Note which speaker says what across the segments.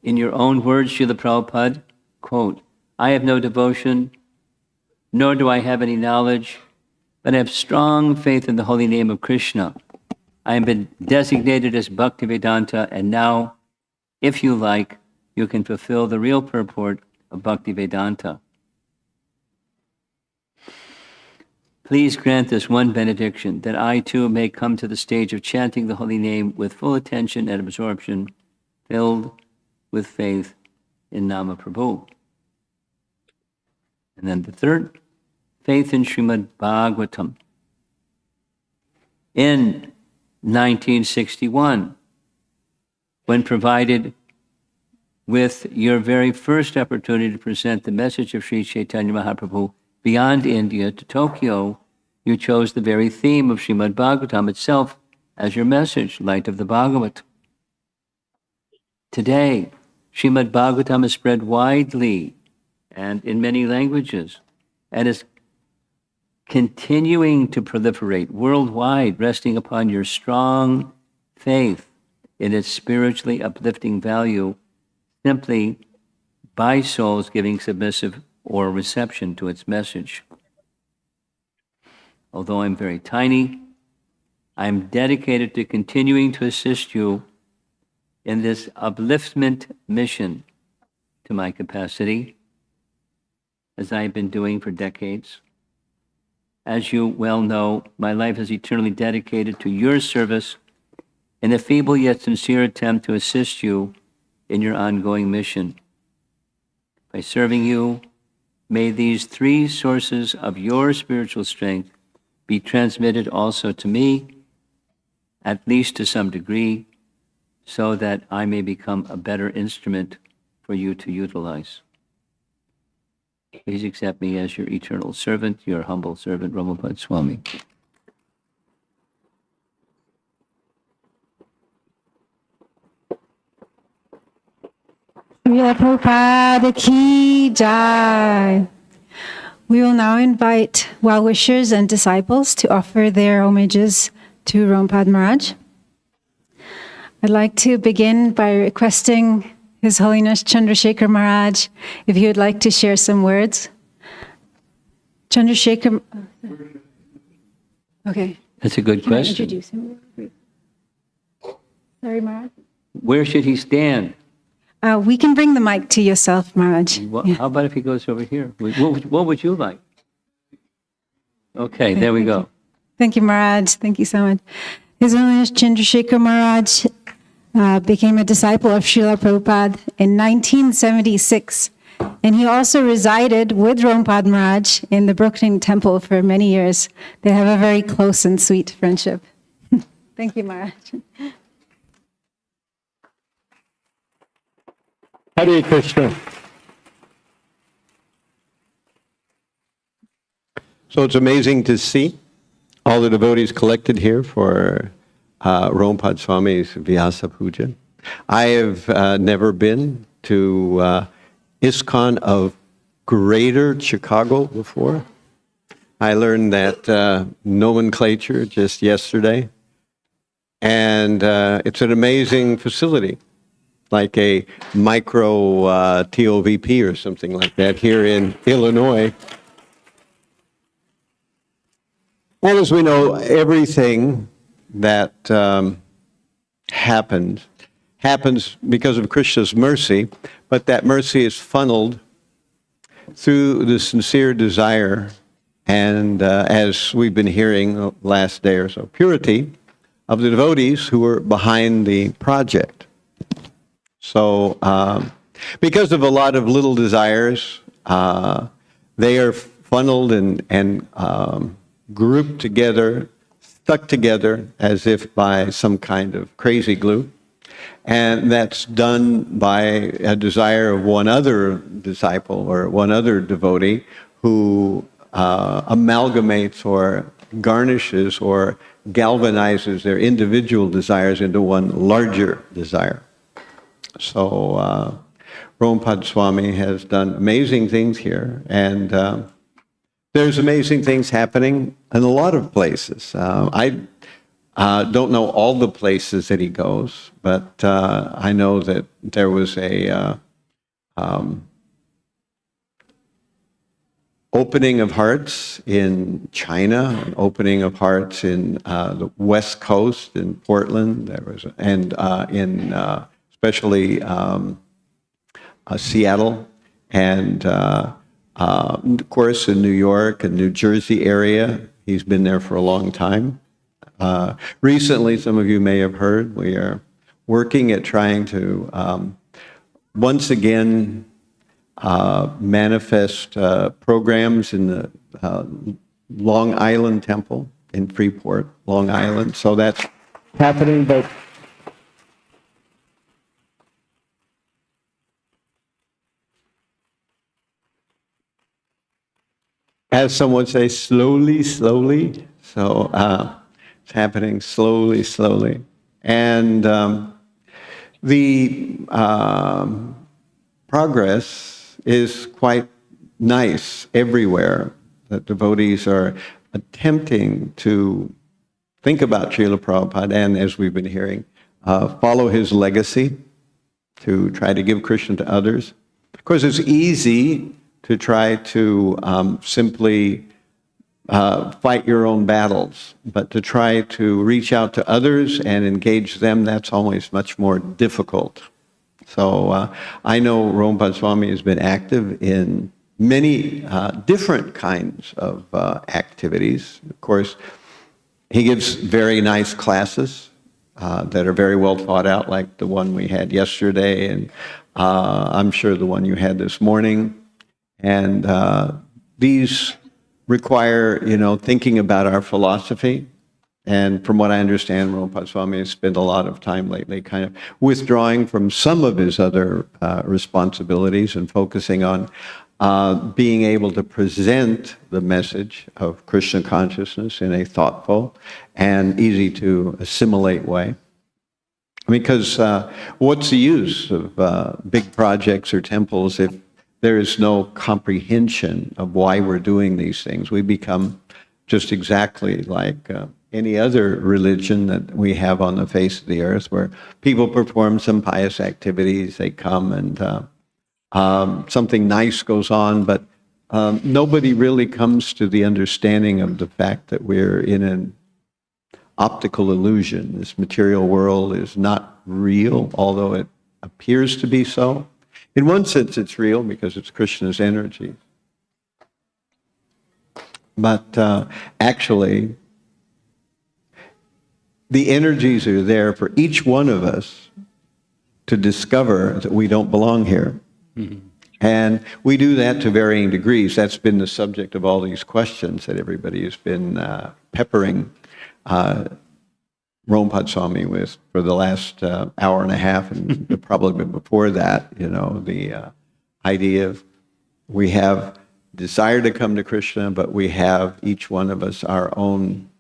Speaker 1: In your own words, Srila Prabhupada, quote, I have no devotion, nor do I have any knowledge, but I have strong faith in the holy name of Krishna. I have been designated as Bhaktivedanta, and now, if you like, you can fulfill the real purport of Bhaktivedanta. Please grant this one benediction, that I too may come to the stage of chanting the holy name with full attention and absorption, filled with faith in Nama Prabhu. And then the third, faith in Srimad Bhagavatam. In 1961, when provided with your very first opportunity to present the message of Sri Chaitanya Mahaprabhu beyond India to Tokyo, you chose the very theme of Srimad Bhagavatam itself as your message, Light of the Bhagavat. Today, Srimad Bhagavatam is spread widely and in many languages, and is continuing to proliferate worldwide, resting upon your strong faith in its spiritually uplifting value, simply by souls giving submissive or reception to its message. Although I'm very tiny, I'm dedicated to continuing to assist you in this upliftment mission to my capacity, as I've been doing for decades. As you well know, my life is eternally dedicated to your service in a feeble yet sincere attempt to assist you in your ongoing mission. By serving you, may these three sources of your spiritual strength be transmitted also to me, at least to some degree, so that I may become a better instrument for you to utilize. Please accept me as your eternal servant, your humble servant, Romapada Swami.
Speaker 2: Srila Prabhupada Ki Jai. We will now invite well-wishers and disciples to offer their homages to Romapada Maharaj. I'd like to begin by requesting His Holiness Chandrasekhar Maharaj, if he would like to share some words. Chandrasekhar. Okay.
Speaker 1: That's a good question.
Speaker 2: Can I introduce him? Sorry, Maharaj.
Speaker 1: Where should he stand?
Speaker 2: We can bring the mic to yourself, Maharaj.
Speaker 1: How about if he goes over here? What would you like? Okay, there we go.
Speaker 2: Thank you, Maharaj. Thank you so much. His Holiness Chandrasekhar Maharaj became a disciple of Srila Prabhupada in 1976. And he also resided with Romapada Maharaj in the Brooklyn Temple for many years. They have a very close and sweet friendship. Thank you, Maharaj.
Speaker 3: Hare Krishna. So it's amazing to see all the devotees collected here for Romapada Swami's Vyasa Puja. I have never been to ISKCON of Greater Chicago before. I learned that nomenclature just yesterday. And it's an amazing facility, like a micro TOVP or something like that here in Illinois. And as we know, everything that happens because of Krishna's mercy, but that mercy is funneled through the sincere desire and, as we've been hearing the last day or so, purity of the devotees who were behind the project. So because of a lot of little desires, they are funneled and grouped together, stuck together as if by some kind of crazy glue. And that's done by a desire of one other disciple or one other devotee who amalgamates or garnishes or galvanizes their individual desires into one larger desire. So Romapada Swami has done amazing things here, and there's amazing things happening in a lot of places. I Don't know all the places that he goes, but I know that there was a opening of hearts in China, an opening of hearts in the West Coast in Portland. There was, and in especially Seattle, and of course in New York and New Jersey area. He's been there for a long time. Recently, some of you may have heard, we are working at trying to once again manifest programs in the Long Island Temple in Freeport, Long Island. So that's happening, but as someone say, slowly, slowly. So it's happening slowly, slowly. And the progress is quite nice everywhere. That devotees are attempting to think about Srila Prabhupada and, as we've been hearing, follow his legacy, to try to give Krishna to others. Of course, it's easy to try to simply fight your own battles, but to try to reach out to others and engage them, that's always much more difficult. So I know Romapada Swami has been active in many different kinds of activities. Of course, he gives very nice classes that are very well thought out, like the one we had yesterday, and I'm sure the one you had this morning. And these require, thinking about our philosophy. And from what I understand, Romapada Swami has spent a lot of time lately kind of withdrawing from some of his other responsibilities and focusing on being able to present the message of Krishna consciousness in a thoughtful and easy to assimilate way. Because what's the use of big projects or temples if there is no comprehension of why we're doing these things? We become just exactly like any other religion that we have on the face of the earth, where people perform some pious activities, they come and something nice goes on, but nobody really comes to the understanding of the fact that we're in an optical illusion. This material world is not real, although it appears to be so. In one sense, it's real because it's Krishna's energy. But actually, the energies are there for each one of us to discover that we don't belong here. Mm-hmm. And we do that to varying degrees. That's been the subject of all these questions that everybody has been peppering Romapada Swami with for the last hour and a half, and probably before that, the idea of we have desire to come to Krishna, but we have, each one of us, our own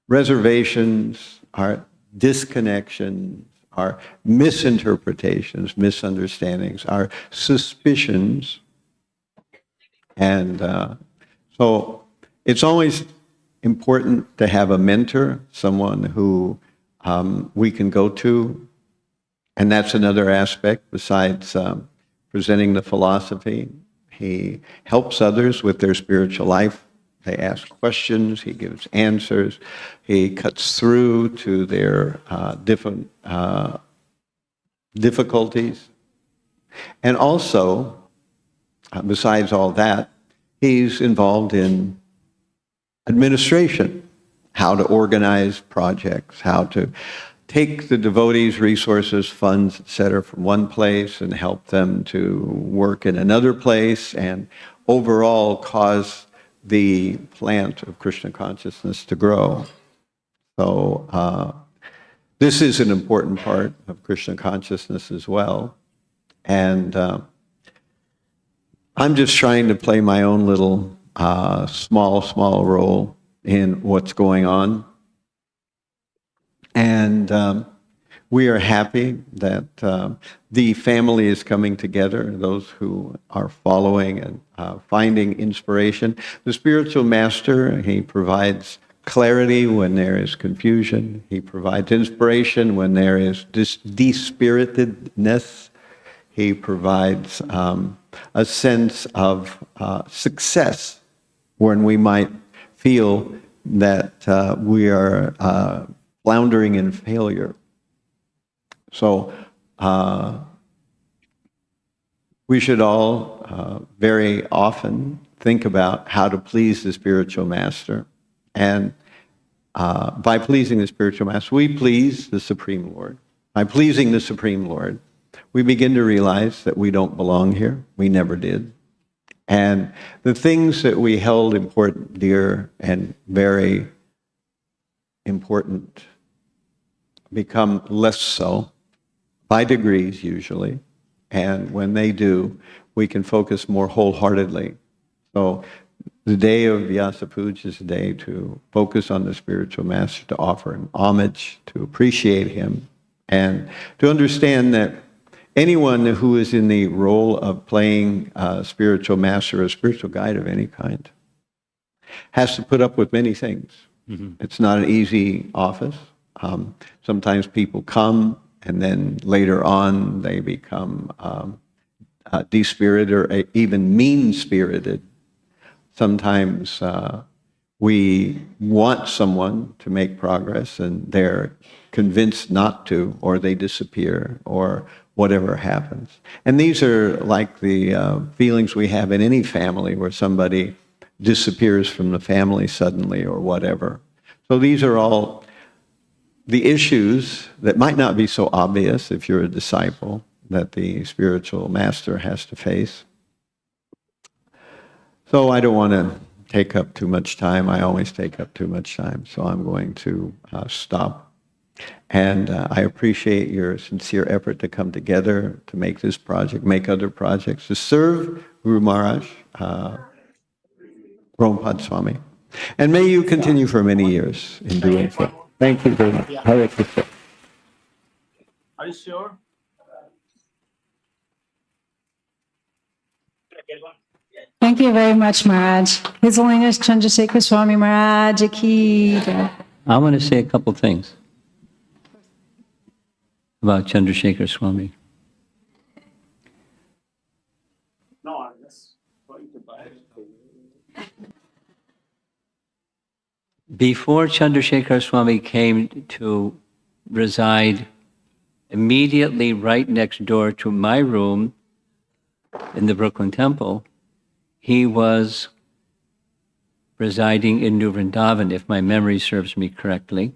Speaker 3: reservations, our disconnections, our misinterpretations, misunderstandings, our suspicions. And so it's always important to have a mentor, someone who we can go to. And that's another aspect besides presenting the philosophy. He helps others with their spiritual life. They ask questions, he gives answers, he cuts through to their different difficulties. And also, besides all that, he's involved in administration, how to organize projects, how to take the devotees' resources, funds, etc., from one place and help them to work in another place, and overall cause the plant of Krishna consciousness to grow. So this is an important part of Krishna consciousness as well. And I'm just trying to play my own little small role in what's going on. And we are happy that the family is coming together, those who are following and finding inspiration. The spiritual master, he provides clarity when there is confusion. He provides inspiration when there is despiritedness. He provides a sense of success when we might feel that we are floundering in failure. So we should all very often think about how to please the spiritual master. And by pleasing the spiritual master, we please the Supreme Lord. By pleasing the Supreme Lord, we begin to realize that we don't belong here. We never did. And the things that we held important, dear, and very important become less so, by degrees usually. And when they do, we can focus more wholeheartedly. So the day of Vyasa Puja is a day to focus on the spiritual master, to offer him homage, to appreciate him, and to understand that anyone who is in the role of playing a spiritual master or a spiritual guide of any kind has to put up with many things. Mm-hmm. It's not an easy office. Sometimes people come and then later on they become despirited or even mean-spirited. Sometimes we want someone to make progress and they're convinced not to, or they disappear, or whatever happens. And these are like the feelings we have in any family where somebody disappears from the family suddenly or whatever. So these are all the issues that might not be so obvious if you're a disciple that the spiritual master has to face. So I don't want to take up too much time. I always take up too much time, so I'm going to stop. And I appreciate your sincere effort to come together to make this project, make other projects, to serve Guru Maharaj, Romapada Swami. And may you continue for many years in doing so. Thank you very much. Hare Krishna.
Speaker 4: Are you sure?
Speaker 2: Thank you very much, Maharaj. His Holiness Chandrasekhar Swami Maharaj ki jai.
Speaker 1: I want to say a couple things about Chandrasekhar Swami.
Speaker 4: No, I'm just going to buy it.
Speaker 1: Before Chandrasekhar Swami came to reside immediately right next door to my room in the Brooklyn Temple, he was residing in New Vrindavan, if my memory serves me correctly.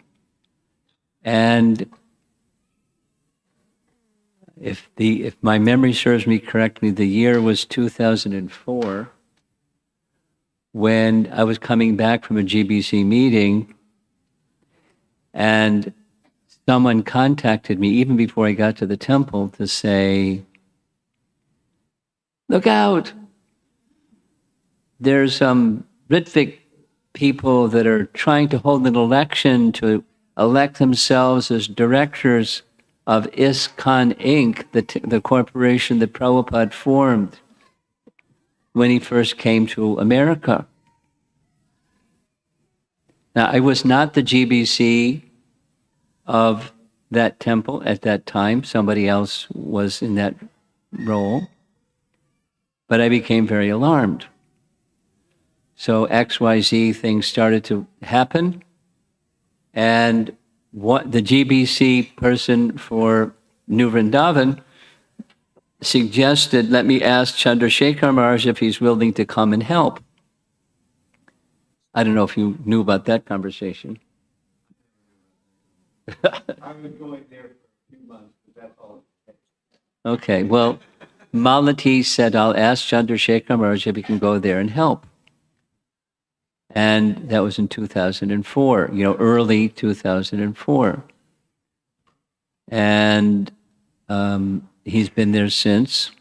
Speaker 1: And if my memory serves me correctly, the year was 2004, when I was coming back from a GBC meeting, and someone contacted me even before I got to the temple to say, "Look out! There's some Ritvik people that are trying to hold an election to elect themselves as directors of ISKCON Inc., the corporation that Prabhupada formed when he first came to America." Now, I was not the GBC of that temple at that time. Somebody else was in that role. But I became very alarmed. So XYZ things started to happen. And what the GBC person for New Vrindavan suggested, let me ask Chandrasekhar Maharaj if he's willing to come and help. I don't know if you knew about that conversation.
Speaker 3: I was going there for a few months, but that's all.
Speaker 1: Okay, well, Malati said, I'll ask Chandrasekhar Maharaj if he can go there and help. And that was in 2004, early 2004. And he's been there since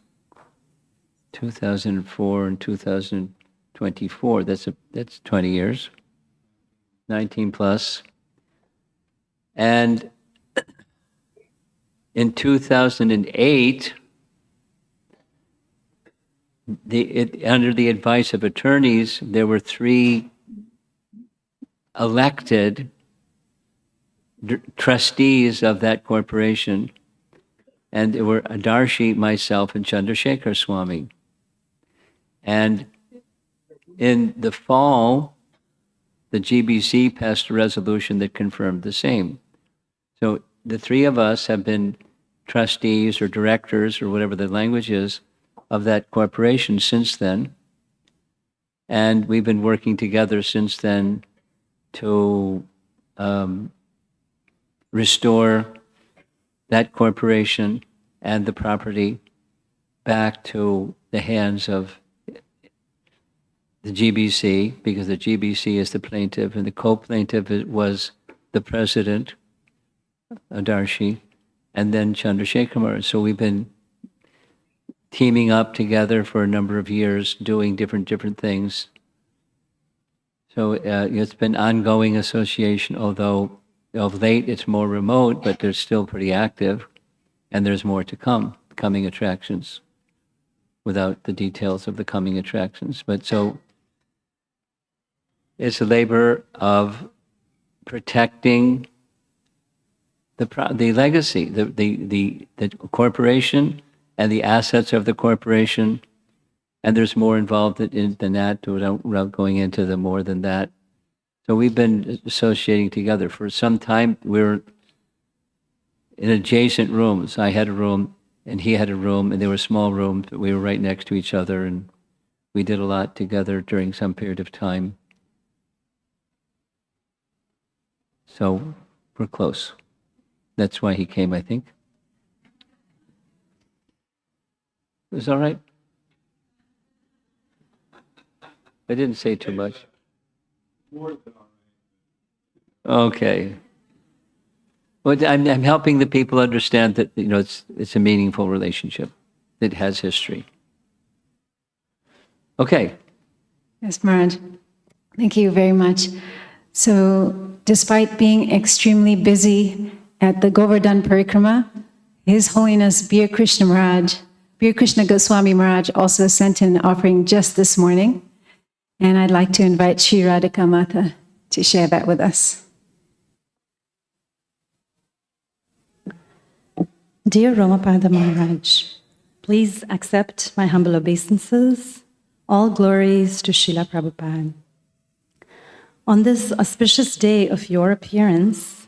Speaker 1: 2004 and 2024. That's 20 years, 19 plus. And in 2008, under the advice of attorneys, there were 3 elected trustees of that corporation, and there were Adarshi, myself, and Chandrasekhar Swami. And in the fall, the GBC passed a resolution that confirmed the same. So the three of us have been trustees or directors or whatever the language is of that corporation since then. And we've been working together since then to restore that corporation and the property back to the hands of the GBC, because the GBC is the plaintiff, and the co-plaintiff was the president, Adarshi, and then Chandrasekhar Maharaj. So we've been teaming up together for a number of years, doing different things. So it's been ongoing association, although of late it's more remote, but they're still pretty active, and there's more to come, coming attractions, without the details of the coming attractions. But so it's a labor of protecting the legacy, the corporation and the assets of the corporation. And there's more involved than that, without going into the more than that. So we've been associating together for some time. We're in adjacent rooms. I had a room, and he had a room, and there were small rooms, but we were right next to each other, and we did a lot together during some period of time. So we're close. That's why he came, I think. It was all right. I didn't say too much. Okay. Well, I'm helping the people understand that it's a meaningful relationship that has history. Okay.
Speaker 2: Yes, Maharaj. Thank you very much. So, despite being extremely busy at the Govardhan Parikrama, His Holiness Bir Krishna Goswami Maharaj also sent an offering just this morning. And I'd like to invite Shri Radhika Mata to share that with us.
Speaker 5: Dear Romapada Maharaj, please accept my humble obeisances. All glories to Srila Prabhupada. On this auspicious day of your appearance,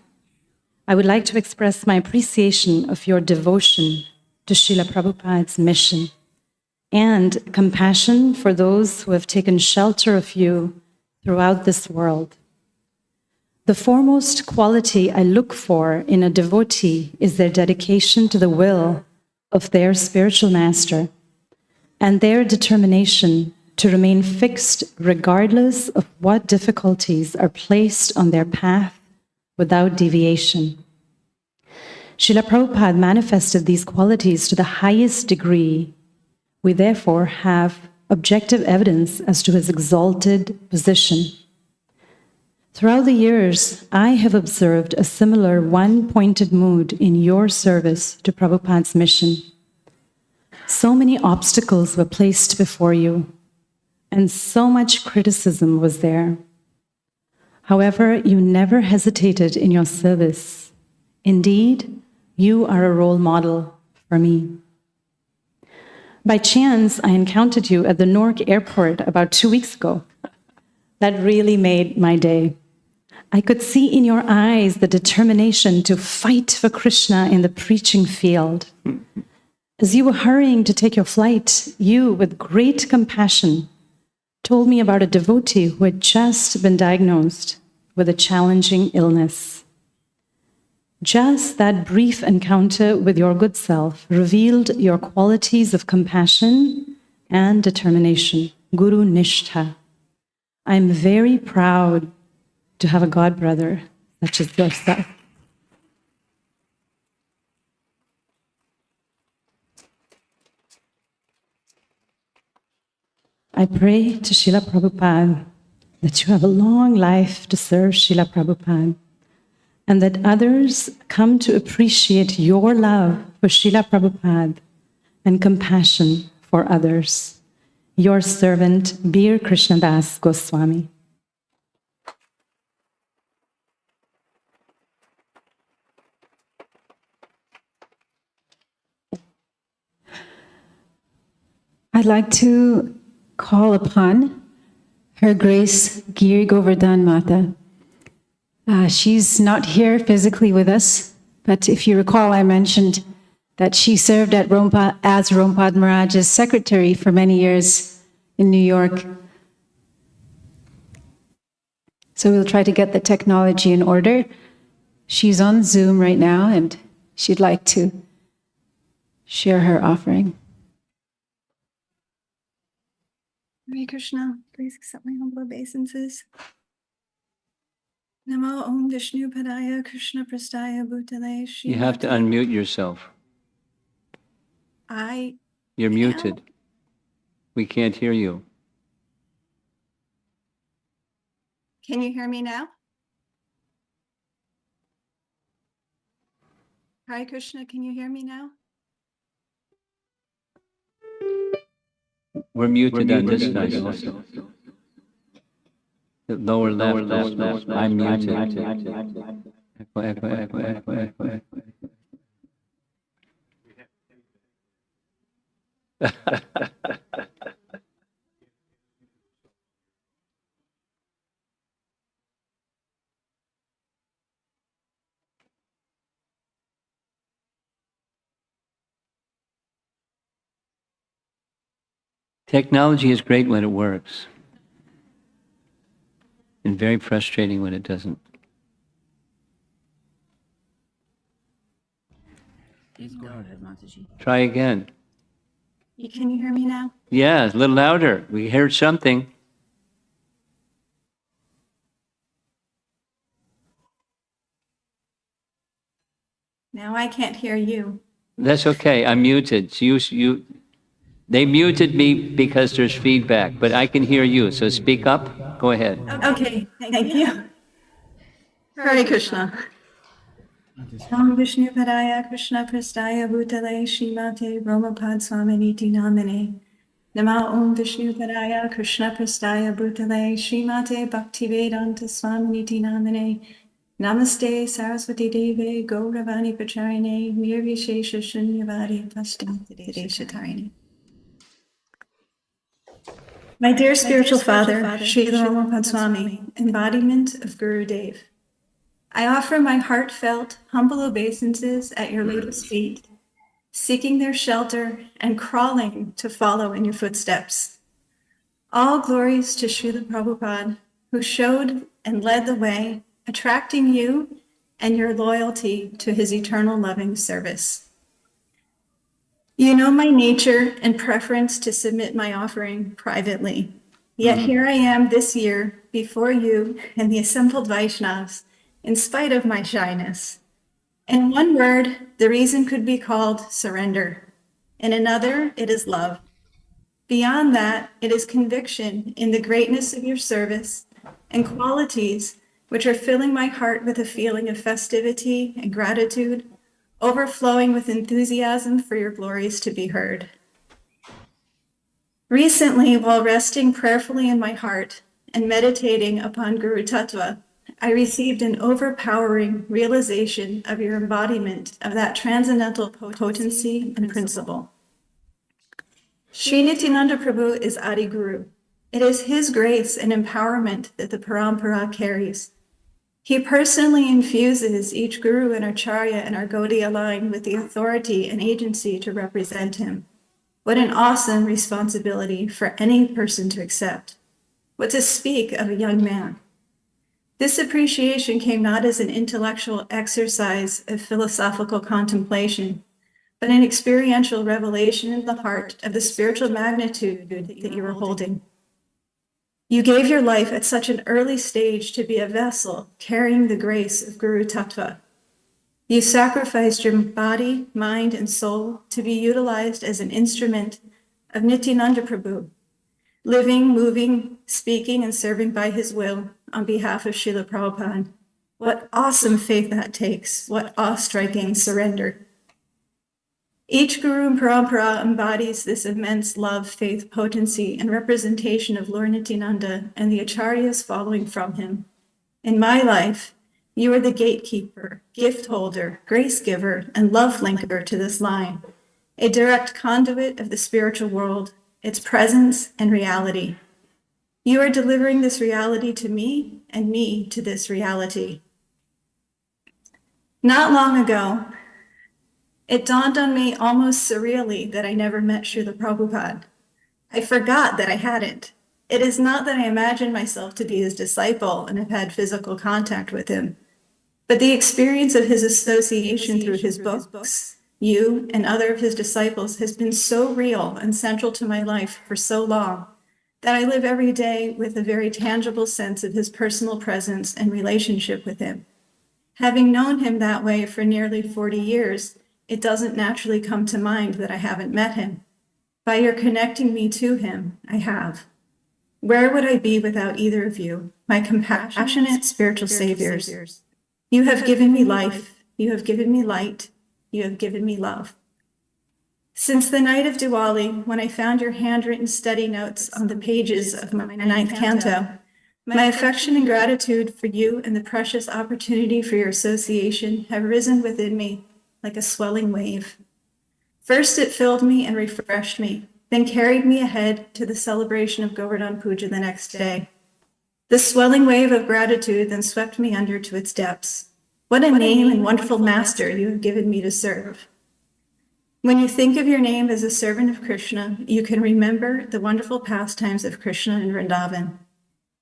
Speaker 5: I would like to express my appreciation of your devotion to Srila Prabhupada's mission and compassion for those who have taken shelter of you throughout this world. The foremost quality I look for in a devotee is their dedication to the will of their spiritual master and their determination to remain fixed regardless of what difficulties are placed on their path without deviation. Srila Prabhupada manifested these qualities to the highest degree. We therefore have objective evidence as to his exalted position. Throughout the years, I have observed a similar one-pointed mood in your service to Prabhupada's mission. So many obstacles were placed before you, and so much criticism was there. However, you never hesitated in your service. Indeed, you are a role model for me. By chance, I encountered you at the Newark airport about 2 weeks ago. That really made my day. I could see in your eyes the determination to fight for Krishna in the preaching field. As you were hurrying to take your flight, you, with great compassion, told me about a devotee who had just been diagnosed with a challenging illness. Just that brief encounter with your good self revealed your qualities of compassion and determination, Guru Nishtha. I'm very proud to have a godbrother such as yourself. I pray to Srila Prabhupada that you have a long life to serve Srila Prabhupada, and that others come to appreciate your love for Srila Prabhupada and compassion for others. Your servant, Bir Krishnadas Goswami.
Speaker 2: I'd like to call upon Her Grace Giri Govardhan Mata. She's not here physically with us, but if you recall, I mentioned that she served at as Romapada Maharaj's secretary for many years in New York. So we'll try to get the technology in order. She's on Zoom right now, and she'd like to share her offering.
Speaker 6: Hare Krishna, please accept my humble obeisances. Namo Om Vishnu Padaya Krishna Prastaya Bhutale Shri.
Speaker 1: You have to unmute yourself. You're muted. We can't hear you.
Speaker 6: Can you hear me now? Hare Krishna, can you hear me now?
Speaker 1: We're muted on this side also. The lower left, I'm muted. Echo. Technology is great when it works, and very frustrating when it doesn't.
Speaker 7: Go ahead, Mataji.
Speaker 1: Try again.
Speaker 6: Can you hear me now?
Speaker 1: Yeah, a little louder. We heard something.
Speaker 6: Now I can't hear you.
Speaker 1: That's okay. I'm muted. So they muted me because there's feedback, but I can hear you. So speak up. Go ahead.
Speaker 6: Okay, thank you. Hare Krishna. Om Vishnu Padaya Krishna Prastaya Bhutale Shrimate Romapad Swami Niti Namane. Namo Om Vishnu Padaya Krishna Prastaya Bhutale Shrimate Bhaktivedanta Swami Niti Namane. Namaste Saraswati Deve Gauravani Pacharine Nirvishesha Shunyavadi Pashtadeshatarine. My dear spiritual father, Srila Romapad Swami, embodiment of Guru Dev, I offer my heartfelt, humble obeisances at your lotus feet, seeking their shelter and crawling to follow in your footsteps. All glories to Srila Prabhupada, who showed and led the way, attracting you and your loyalty to his eternal loving service. You know my nature and preference to submit my offering privately. Yet here I am this year before you and the assembled Vaishnavas, in spite of my shyness. In one word, the reason could be called surrender. In another, it is love. Beyond that, it is conviction in the greatness of your service and qualities which are filling my heart with a feeling of festivity and gratitude, overflowing with enthusiasm for your glories to be heard. Recently, while resting prayerfully in my heart and meditating upon Guru Tattva, I received an overpowering realization of your embodiment of that transcendental potency and principle. Sri Nityananda Prabhu is Adi Guru. It is his grace and empowerment that the Parampara carries. He personally infuses each Guru and Acharya and our Gaudiya line with the authority and agency to represent him. What an awesome responsibility for any person to accept. What to speak of a young man. This appreciation came not as an intellectual exercise of philosophical contemplation, but an experiential revelation in the heart of the spiritual magnitude that you were holding. You gave your life at such an early stage to be a vessel carrying the grace of Guru Tattva. You sacrificed your body, mind, and soul to be utilized as an instrument of Nityananda Prabhu, living, moving, speaking, and serving by his will on behalf of Srila Prabhupada. What awesome faith that takes. What awe-striking surrender. Each Guru and Parampara embodies this immense love, faith, potency, and representation of Lord Nityananda and the Acharyas following from him. In my life, you are the gatekeeper, gift holder, grace giver, and love linker to this line, a direct conduit of the spiritual world, its presence and reality. You are delivering this reality to me and me to this reality. Not long ago, it dawned on me almost surreally that I never met Srila Prabhupada. I forgot that I hadn't. It is not that I imagined myself to be his disciple and have had physical contact with him, but the experience of his association through his books, you and other of his disciples, has been so real and central to my life for so long that I live every day with a very tangible sense of his personal presence and relationship with him. Having known him that way for nearly 40 years, it doesn't naturally come to mind that I haven't met him. By your connecting me to him, I have. Where would I be without either of you, my compassionate spiritual saviors? You have given me life, you have given me light, you have given me love. Since the night of Diwali, when I found your handwritten study notes on the pages of my 9th canto, my affection and gratitude for you and the precious opportunity for your association have risen within me like a swelling wave. First, it filled me and refreshed me, then carried me ahead to the celebration of Govardhan Puja the next day. The swelling wave of gratitude then swept me under to its depths. What a name and wonderful master you have given me to serve. When you think of your name as a servant of Krishna, you can remember the wonderful pastimes of Krishna in Vrindavan.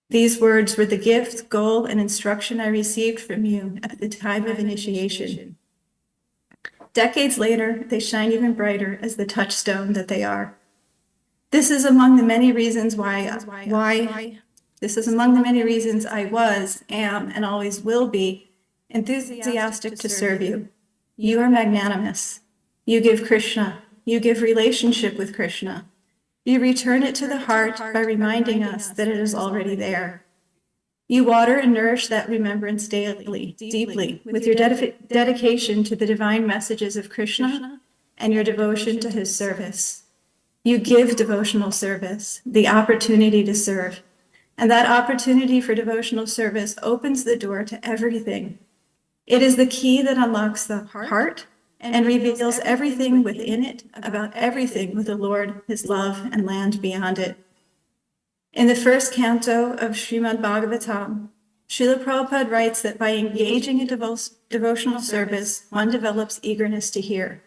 Speaker 6: These words were the gift, goal, and instruction I received from you at the time of initiation. Decades later, they shine even brighter as the touchstone that they are. This is among the many reasons I was, am, and always will be enthusiastic to serve you. You are magnanimous. You give Krishna. You give relationship with Krishna. You return it to the heart by reminding us that it is already there. You water and nourish that remembrance daily, deeply, with your dedication to the divine messages of Krishna and your devotion to his service. You give devotional service, the opportunity to serve, and that opportunity for devotional service opens the door to everything. It is the key that unlocks the heart and reveals everything within it about everything with the Lord, his love, and land beyond it. In the first canto of Srimad Bhagavatam, Srila Prabhupada writes that by engaging in devotional service, one develops eagerness to hear.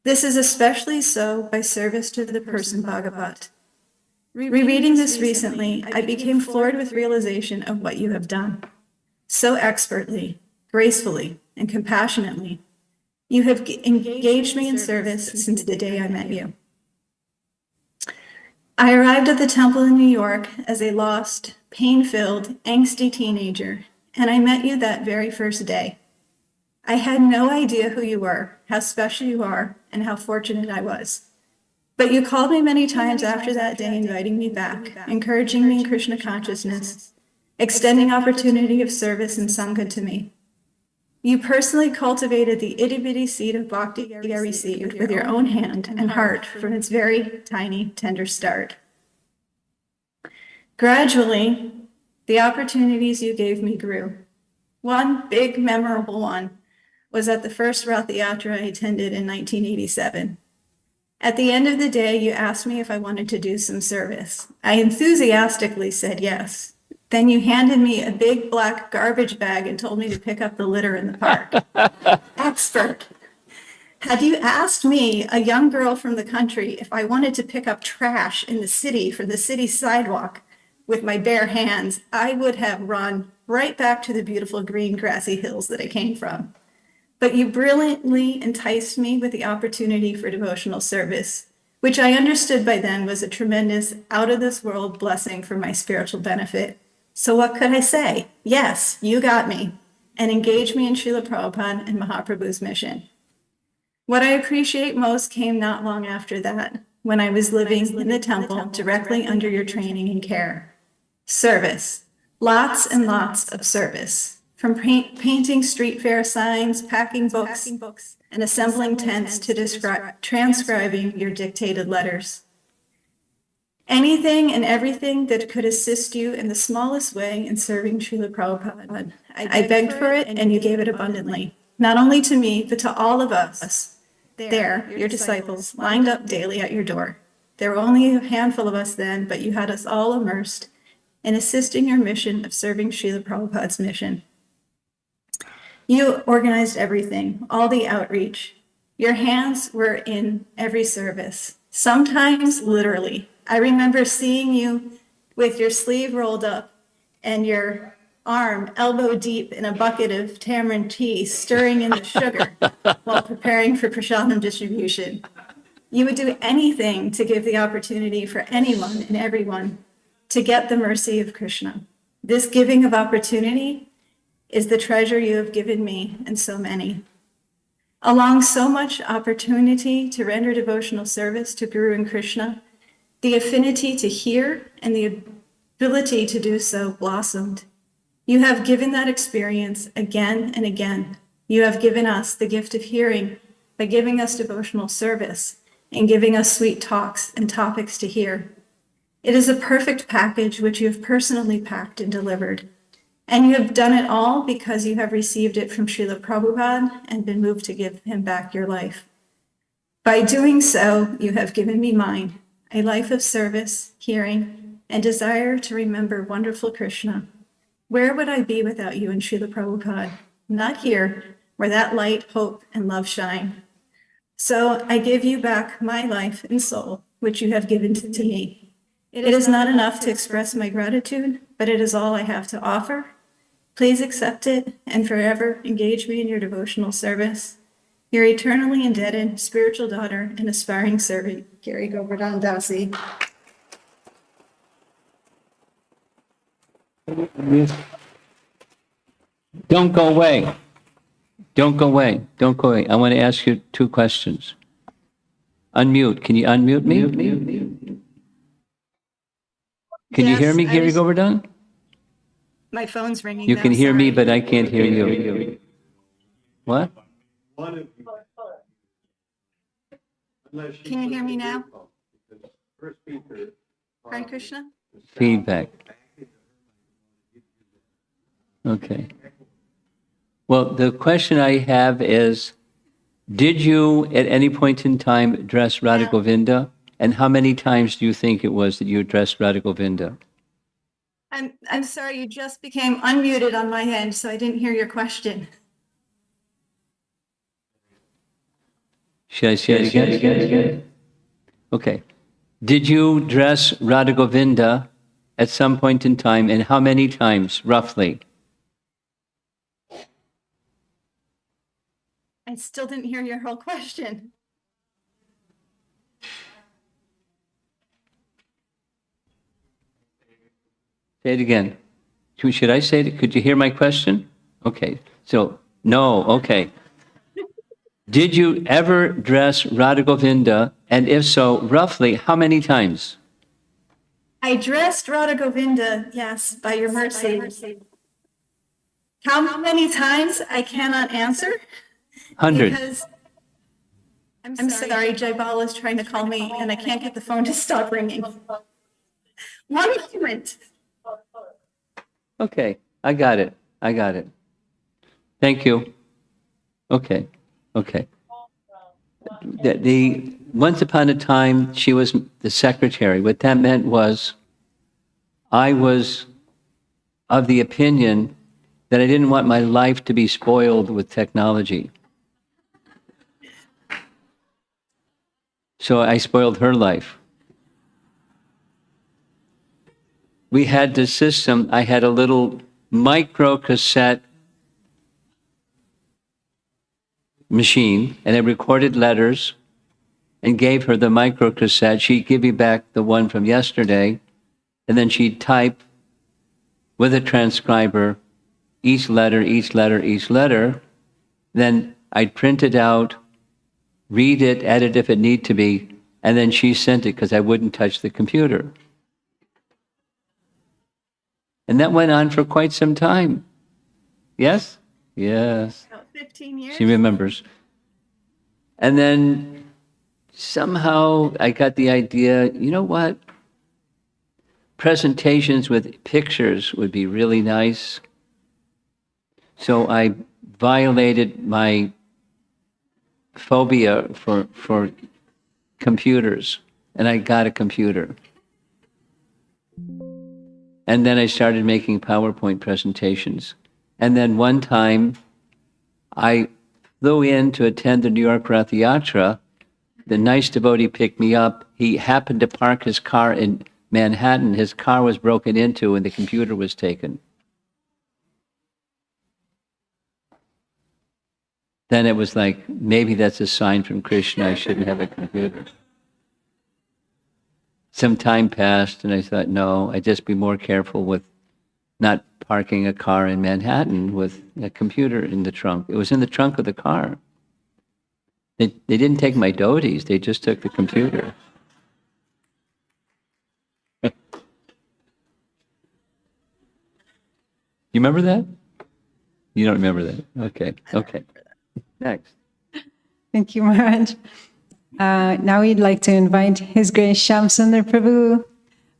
Speaker 6: This is especially so by service to the person Bhagavat. Rereading this recently, I became floored with realization of what you have done. So expertly, gracefully, and compassionately, you have engaged me in service since the day I met you. I arrived at the temple in New York as a lost, pain-filled, angsty teenager, and I met you that very first day. I had no idea who you were, how special you are, and how fortunate I was. But you called me many times after that day, inviting me back, encouraging me in Krishna consciousness, extending opportunity of service and Sangha to me. You personally cultivated the itty-bitty seed of bhakti I received with your own hand and heart from its very tiny, tender start. Gradually, the opportunities you gave me grew. One big, memorable one was at the first Rath Yatra I attended in 1987. At the end of the day, you asked me if I wanted to do some service. I enthusiastically said yes. Then you handed me a big black garbage bag and told me to pick up the litter in the park. Expert. Had you asked me, a young girl from the country, if I wanted to pick up trash in the city for the city sidewalk with my bare hands, I would have run right back to the beautiful green grassy hills that I came from. But you brilliantly enticed me with the opportunity for devotional service, which I understood by then was a tremendous out-of-this-world blessing for my spiritual benefit. So what could I say? Yes, you got me, and engage me in Srila Prabhupada and Mahaprabhu's mission. What I appreciate most came not long after that, when I was living in the temple directly under your training and care. Service, lots and lots of service. From painting street fair signs, packing books, and assembling tents to transcribing your dictated letters. Anything and everything that could assist you in the smallest way in serving Srila Prabhupada. I begged for it and you gave it abundantly, not only to me, but to all of us there, your disciples, lined up daily at your door. There were only a handful of us then, but you had us all immersed in assisting your mission of serving Srila Prabhupada's mission. You organized everything, all the outreach. Your hands were in every service, sometimes literally. I remember seeing you with your sleeve rolled up and your arm elbow deep in a bucket of tamarind tea, stirring in the sugar while preparing for prasadam distribution. You would do anything to give the opportunity for anyone and everyone to get the mercy of Krishna. This giving of opportunity is the treasure you have given me and so many. Along so much opportunity to render devotional service to Guru and Krishna, the affinity to hear and the ability to do so blossomed. You have given that experience again and again. You have given us the gift of hearing by giving us devotional service and giving us sweet talks and topics to hear. It is a perfect package which you have personally packed and delivered. And you have done it all because you have received it from Srila Prabhupada and been moved to give him back your life. By doing so, you have given me mine, a life of service, hearing, and desire to remember wonderful Krishna. Where would I be without you and Srila Prabhupada? Not here, where that light, hope, and love shine. So I give you back my life and soul, which you have given to me. It is not enough to express my gratitude, but it is all I have to offer. Please accept it and forever engage me in your devotional service. Your eternally indebted spiritual daughter and aspiring servant, Giri Govardhan Dasi.
Speaker 1: Don't go away. Don't go away. Don't go away. I want to ask you two questions. Unmute. Can you unmute me? Can you hear
Speaker 6: Yes,
Speaker 1: me, Giri Govardhan?
Speaker 6: My phone's ringing.
Speaker 1: You
Speaker 6: now,
Speaker 1: can hear me,
Speaker 6: sorry.
Speaker 1: but I can't hear you. What?
Speaker 6: Can you hear me now? Hare Krishna?
Speaker 1: Feedback. Okay. Well, the question I have is, did you at any point in time address Radha
Speaker 6: Yeah.
Speaker 1: Govinda? And how many times do you think it was that you addressed Radha Govinda?
Speaker 6: I'm sorry, you just became unmuted on my end, so I didn't hear your question.
Speaker 1: Should I say it again? Okay. Did you address Radha Govinda at some point in time, and how many times, roughly?
Speaker 6: I still didn't hear your whole question.
Speaker 1: Say it again. Should I say it? Could you hear my question? Okay. So, no. Okay. Did you ever address Radha Govinda? And if so, roughly how many times?
Speaker 6: I dressed Radha Govinda, yes, by your mercy. How many times I cannot answer
Speaker 1: 100.
Speaker 6: because I'm sorry, Jaybal is trying to call me and I can't get the phone to stop ringing. One moment.
Speaker 1: Okay. I got it. I got it. Thank you. Okay. Okay. The once upon a time, she was the secretary. What that meant was I was of the opinion that I didn't want my life to be spoiled with technology. So I spoiled her life. We had this system, I had a little micro cassette machine, and I recorded letters and gave her the micro cassette. She'd give me back the one from yesterday, and then she'd type with a transcriber each letter, each letter, each letter. Then I'd print it out, read it, edit if it need to be, and then she sent it because I wouldn't touch the computer. And that went on for quite some time. Yes? Yes.
Speaker 6: About 15 years.
Speaker 1: She remembers. And then somehow I got the idea, you know what? Presentations with pictures would be really nice. So I violated my phobia for computers. and I got a computer. And then I started making PowerPoint presentations. And then one time, I flew in to attend the New York Rath Yatra. The nice devotee picked me up. He happened to park his car in Manhattan. His car was broken into and the computer was taken. Then it was like, maybe that's a sign from Krishna, I shouldn't have a computer. Some time passed and I thought, no, I'd just be more careful with not parking a car in Manhattan with a computer in the trunk. It was in the trunk of the car. They didn't take my dhotis, they just took the computer. You remember that? You don't remember that? Okay. Next.
Speaker 2: Thank you, Maharaj. Now we'd like to invite His Grace Shamsundar Prabhu,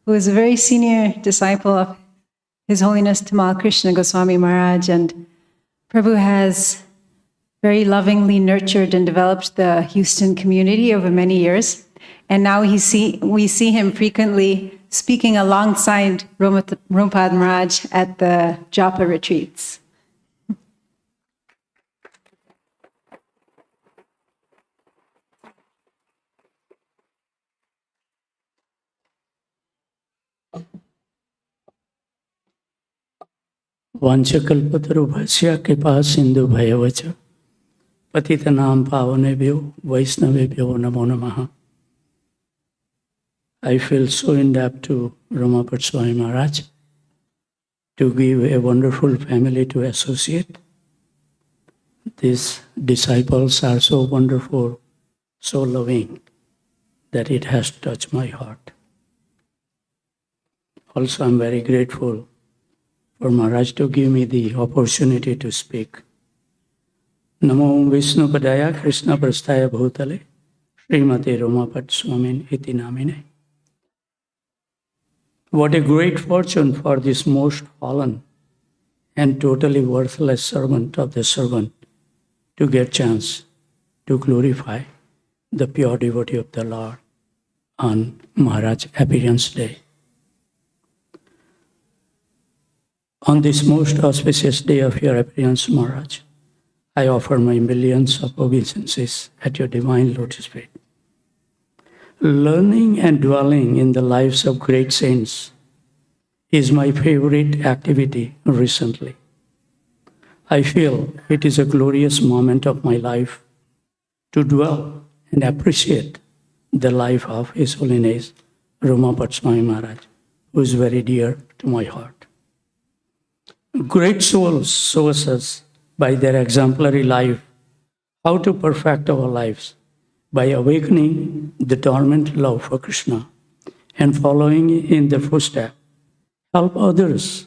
Speaker 2: who is a very senior disciple of His Holiness Tamal Krishna Goswami Maharaj. And Prabhu has very lovingly nurtured and developed the Houston community over many years. And now we see him frequently speaking alongside Romapada Maharaj at the Japa retreats.
Speaker 8: वाञ्छकल्पतरुभ्यश्च कृपा सिन्धु भयवच पतितनां पावनेभ्यो वैष्णवेभ्यो नमो नमः. I feel so indebted to Romapada Swami Maharaj to give a wonderful family to associate. These disciples are so wonderful, so loving, that it has touched my heart. Also, I'm very grateful for Maharaj to give me the opportunity to speak. Namo Vishnu Padaya Krishna Prasthaya Bhutale Srimate Romapada Swamin Iti Namine. What a great fortune for this most fallen and totally worthless servant of the servant to get chance to glorify the pure devotee of the Lord on Maharaj Appearance Day. On this most auspicious day of your appearance, Maharaj, I offer my millions of obeisances at your divine lotus feet. Learning and dwelling in the lives of great saints is my favorite activity recently. I feel it is a glorious moment of my life to dwell and appreciate the life of His Holiness Romapada Swami Maharaj, who is very dear to my heart. Great souls show us by their exemplary life how to perfect our lives by awakening the dormant love for Krishna and following in their footsteps, help others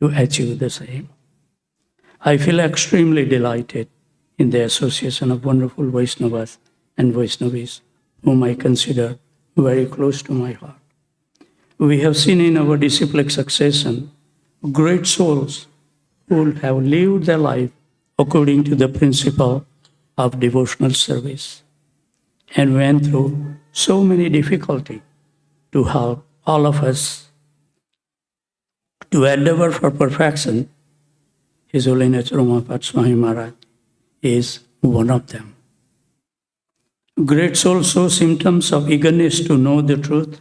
Speaker 8: to achieve the same. I feel extremely delighted in the association of wonderful Vaishnavas and Vaishnavis, whom I consider very close to my heart. We have seen in our disciplic succession great souls who have lived their life according to the principle of devotional service and went through so many difficulties to help all of us to endeavor for perfection. His Holiness Romapada Swami Maharaj is one of them. Great souls show symptoms of eagerness to know the truth.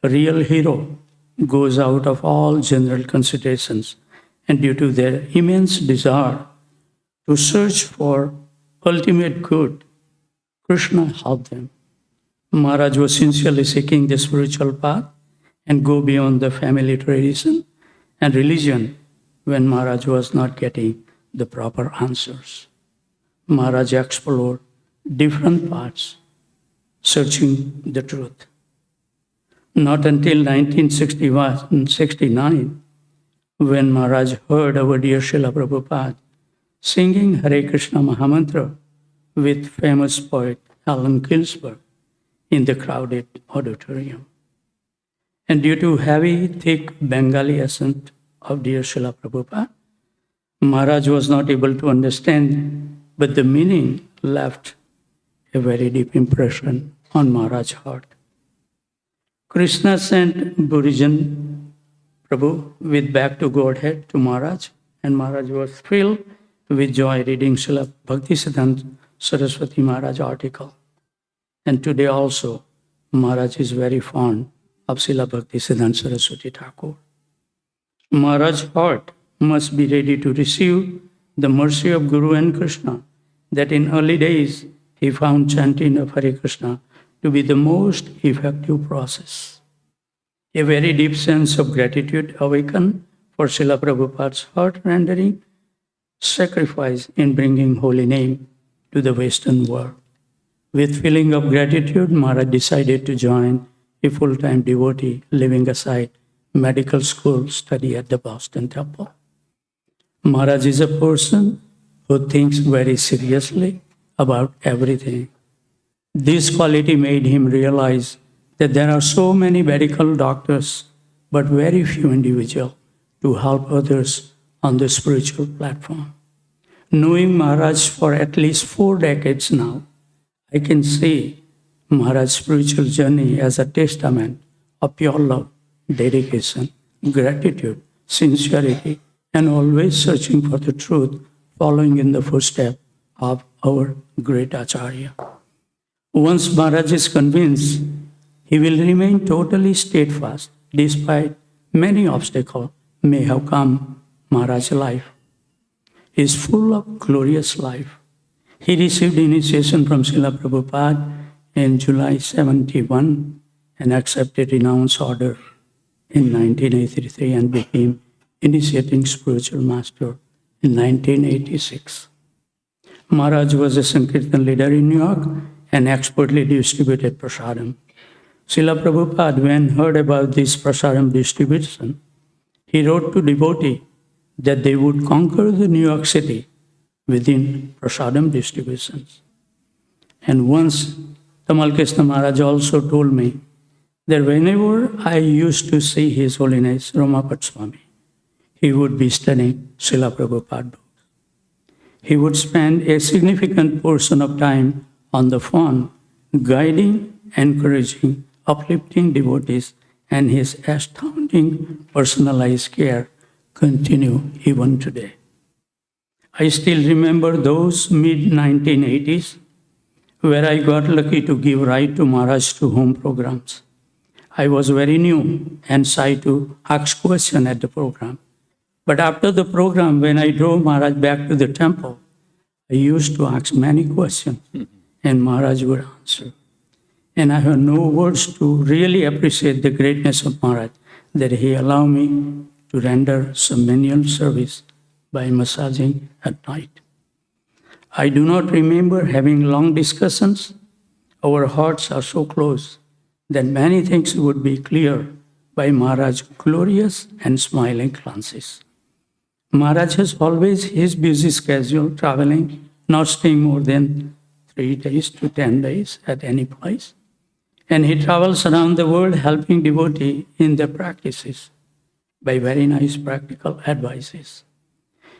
Speaker 8: A real hero goes out of all general considerations, and due to their immense desire to search for ultimate good, Krishna helped them. Maharaj was sincerely seeking the spiritual path and go beyond the family tradition and religion when Maharaj was not getting the proper answers. Maharaj explored different paths, searching the truth. Not until 1969, when Maharaj heard our dear Srila Prabhupada singing Hare Krishna Mahamantra with famous poet Alan Ginsberg in the crowded auditorium. And due to heavy, thick Bengali accent of dear Srila Prabhupada, Maharaj was not able to understand, but the meaning left a very deep impression on Maharaj's heart. Krishna sent Burijan Prabhu with back to Godhead to Maharaj, and Maharaj was filled with joy reading Srila Bhaktisiddhanta Saraswati Maharaj article. And today also, Maharaj is very fond of Srila Bhaktisiddhanta Saraswati Thakur. Maharaj's heart must be ready to receive the mercy of Guru and Krishna, that in early days he found chanting of Hare Krishna to be the most effective process. A very deep sense of gratitude awakened for Srila Prabhupada's heart-rendering sacrifice in bringing holy name to the Western world. With feeling of gratitude, Maharaj decided to join a full-time devotee, leaving aside medical school study at the Boston Temple. Maharaj is a person who thinks very seriously about everything. This quality made him realize that there are so many medical doctors, but very few individuals to help others on the spiritual platform. Knowing Maharaj for at least 4 decades now, I can see Maharaj's spiritual journey as a testament of pure love, dedication, gratitude, sincerity, and always searching for the truth, following in the footsteps of our great Acharya. Once Maharaj is convinced, he will remain totally steadfast despite many obstacles may have come Maharaj's life. He is full of glorious life. He received initiation from Srila Prabhupada in July 71 and accepted renounce order in 1983 and became initiating spiritual master in 1986. Maharaj was a Sankirtan leader in New York and expertly distributed prasadam. Srila Prabhupada, when heard about this prasadam distribution, he wrote to devotee that they would conquer the New York City within prasadam distributions. And once Tamal Krishna Maharaj also told me that whenever I used to see His Holiness Romapada Swami, he would be studying Srila Prabhupada books. He would spend a significant portion of time on the phone, guiding, encouraging, uplifting devotees, and his astounding personalized care continue even today. I still remember those mid-1980s where I got lucky to give ride to Maharaj to home programs. I was very new and shy to ask questions at the program. But after the program, when I drove Maharaj back to the temple, I used to ask many questions and Maharaj would answer. And I have no words to really appreciate the greatness of Maharaj, that he allowed me to render some menial service by massaging at night. I do not remember having long discussions. Our hearts are so close that many things would be clear by Maharaj's glorious and smiling glances. Maharaj has always his busy schedule, traveling, not staying more than 3 days to 10 days at any place. And he travels around the world helping devotees in their practices by very nice practical advices.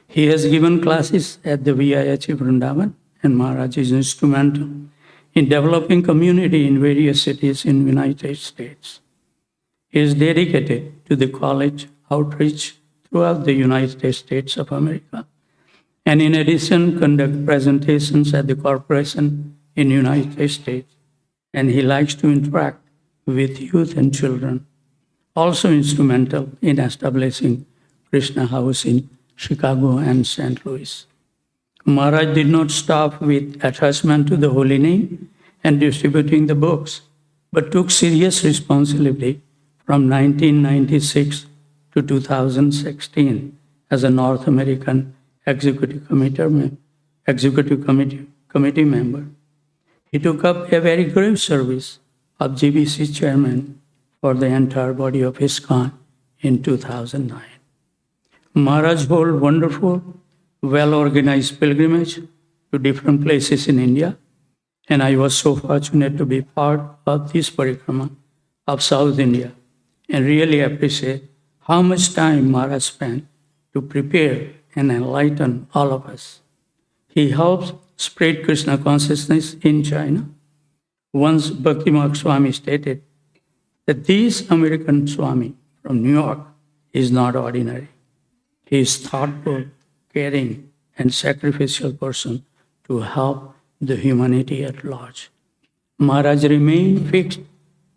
Speaker 8: He has given classes at the VIH Vrindavan, and Maharaj is instrumental in developing community in various cities in the United States. He is dedicated to the college outreach throughout the United States of America, and in addition conduct presentations at the corporation in the United States, and he likes to interact with youth and children. Also instrumental in establishing Krishna House in Chicago and St. Louis. Maharaj did not stop with attachment to the holy name and distributing the books, but took serious responsibility from 1996 to 2016 as a North American Executive Committee member. He took up a very grave service of GBC chairman for the entire body of ISKCON in 2009. Maharaj held wonderful, well-organized pilgrimage to different places in India, and I was so fortunate to be part of this parikrama of South India and really appreciate how much time Maharaj spent to prepare and enlighten all of us. He helped spread Krishna consciousness in China. Once Bhakti Swami stated that this American Swami from New York is not ordinary. He is thoughtful, caring, and sacrificial person to help the humanity at large. Maharaj remained fixed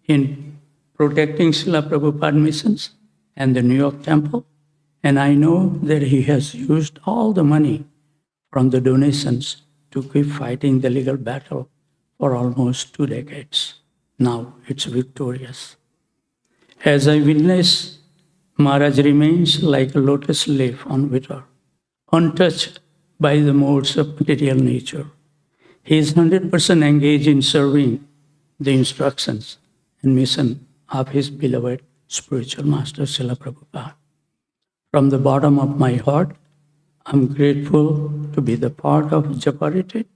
Speaker 8: in protecting Srila Prabhupada missions and the New York temple, and I know that he has used all the money from the donations to keep fighting the legal battle for almost 2 decades. Now it's victorious. As I witness, Maharaj remains like a lotus leaf on wither, untouched by the modes of material nature. He is 100% engaged in serving the instructions and mission of his beloved spiritual master, Srila Prabhupada. From the bottom of my heart, I'm grateful to be the part of Japa retreat,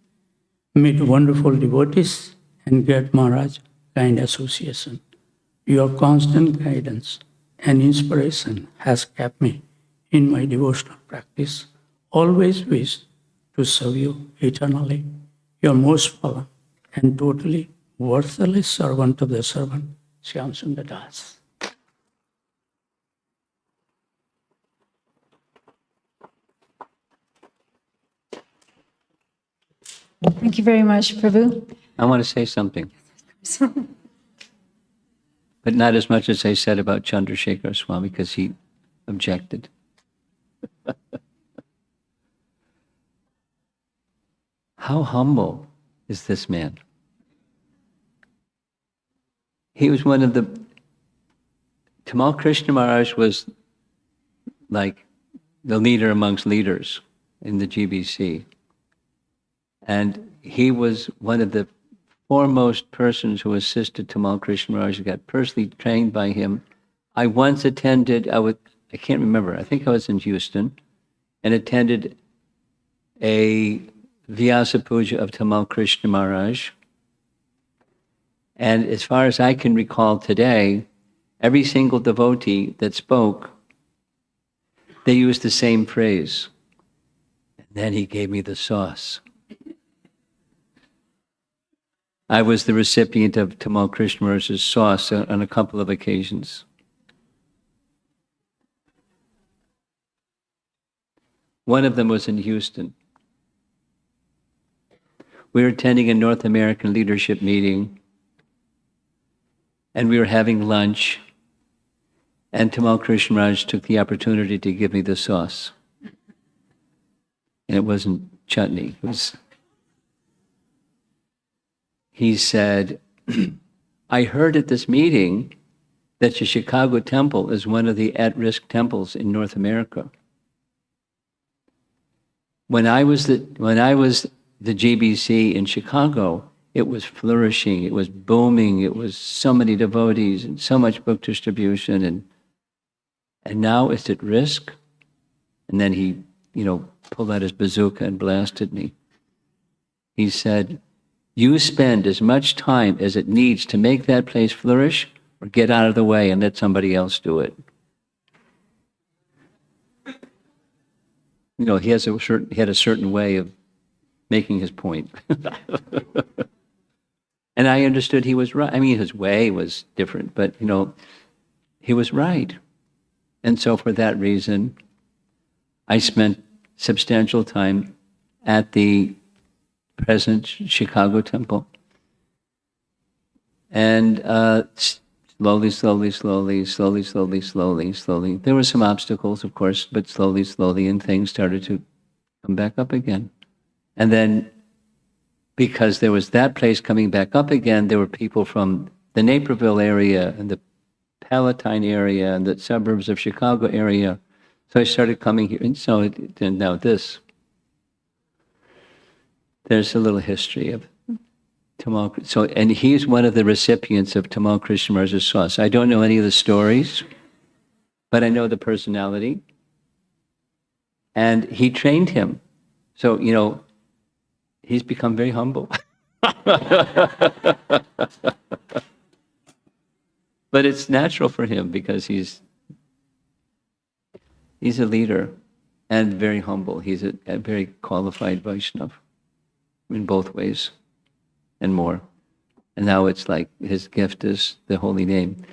Speaker 8: meet wonderful devotees, and get Maharaj kind association. Your constant guidance and inspiration has kept me in my devotional practice. Always wish to serve you eternally. Your most fallen and totally worthless servant of the servant, Shyam Sundar Das.
Speaker 2: Thank you very much, Prabhu.
Speaker 1: I want to say something, but not as much as I said about Chandrasekhar Swami because he objected. How humble is this man? He was one of the... Tamal Krishna Maharaj was like the leader amongst leaders in the GBC. And he was one of the foremost persons who assisted Tamal Krishna Maharaj, got personally trained by him. I once attended, I can't remember, I think I was in Houston, and attended a Vyasa Puja of Tamal Krishna Maharaj. And as far as I can recall today, every single devotee that spoke, they used the same phrase. And then he gave me the sauce. I was the recipient of Tamal Krishna Maharaj's sauce on a couple of occasions. One of them was in Houston. We were attending a North American leadership meeting, and we were having lunch, and Tamal Krishna Maharaj took the opportunity to give me the sauce. And it wasn't chutney, it was... He said, I heard at this meeting that the Chicago temple is one of the at-risk temples in North America. When I was the GBC in Chicago, it was flourishing, it was booming, it was so many devotees and so much book distribution, and now it's at risk. And then he, pulled out his bazooka and blasted me. He said, you spend as much time as it needs to make that place flourish, or get out of the way and let somebody else do it. He had a certain way of making his point. And I understood he was right. I mean, his way was different, but, he was right. And so for that reason, I spent substantial time at the present Chicago temple. And slowly. There were some obstacles, of course, but slowly, and things started to come back up again. And then, because there was that place coming back up again, there were people from the Naperville area and the Palatine area and the suburbs of Chicago area. So I started coming here. And so now this. There's a little history of Tamal. And he's one of the recipients of Tamal Krishna Maharaj's sauce. I don't know any of the stories, but I know the personality. And he trained him. So, he's become very humble. But it's natural for him because he's a leader and very humble. He's a very qualified Vaishnava in both ways and more. And now it's like his gift is the holy name.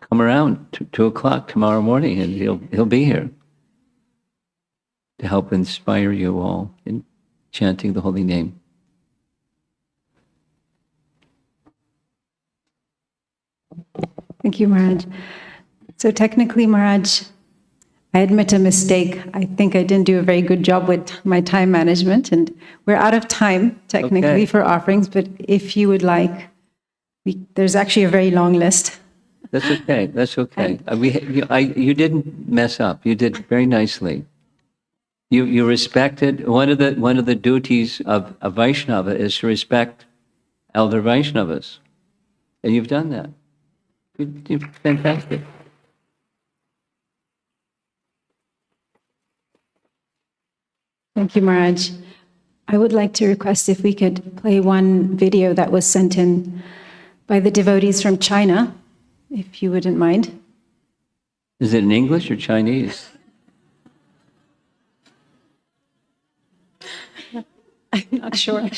Speaker 1: come around 2 o'clock tomorrow morning, and he'll be here to help inspire you all in chanting the holy name.
Speaker 2: Thank you, Maharaj. So technically, Maharaj, I admit a mistake. I think I didn't do a very good job with my time management, and we're out of time technically
Speaker 1: Okay.
Speaker 2: for offerings, but if you would like, there's actually a very long list.
Speaker 1: That's okay. That's okay. You didn't mess up. You did very nicely. You respected one of the duties of a Vaishnava is to respect elder Vaishnavas, and you've done that. You're fantastic.
Speaker 2: Thank you, Maharaj. I would like to request if we could play one video that was sent in by the devotees from China, if you wouldn't mind.
Speaker 1: Is it in English or Chinese?
Speaker 2: I'm not sure.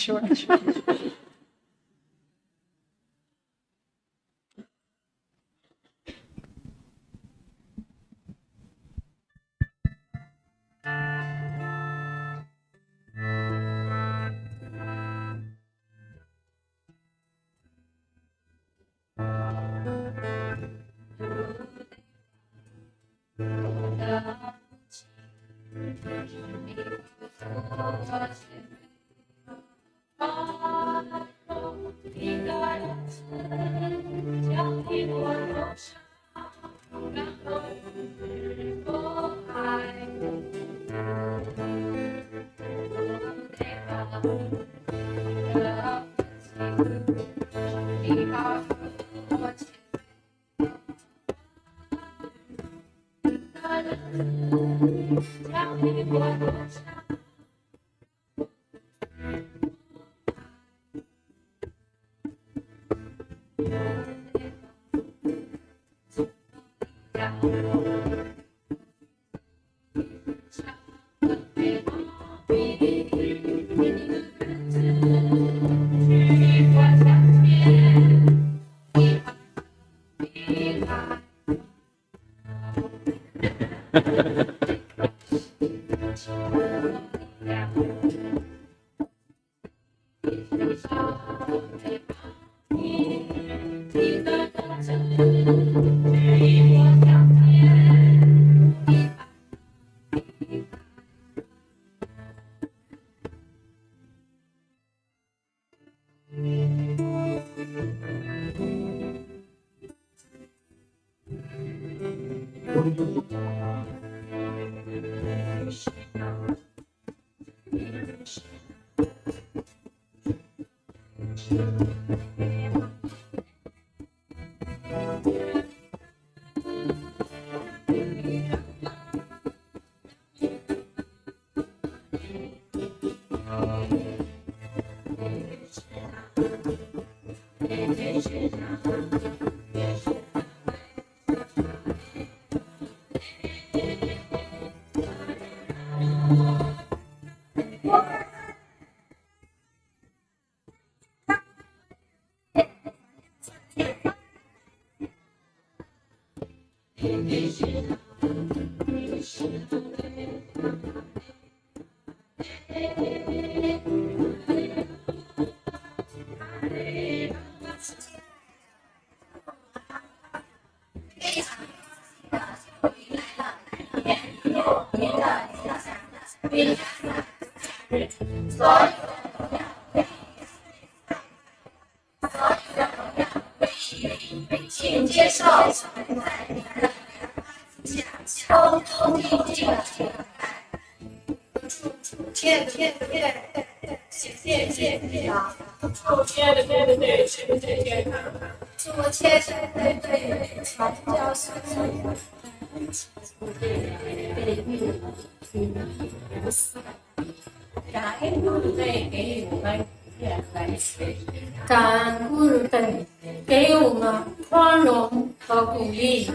Speaker 9: 感恩 Guru 等给我们宽容和鼓励，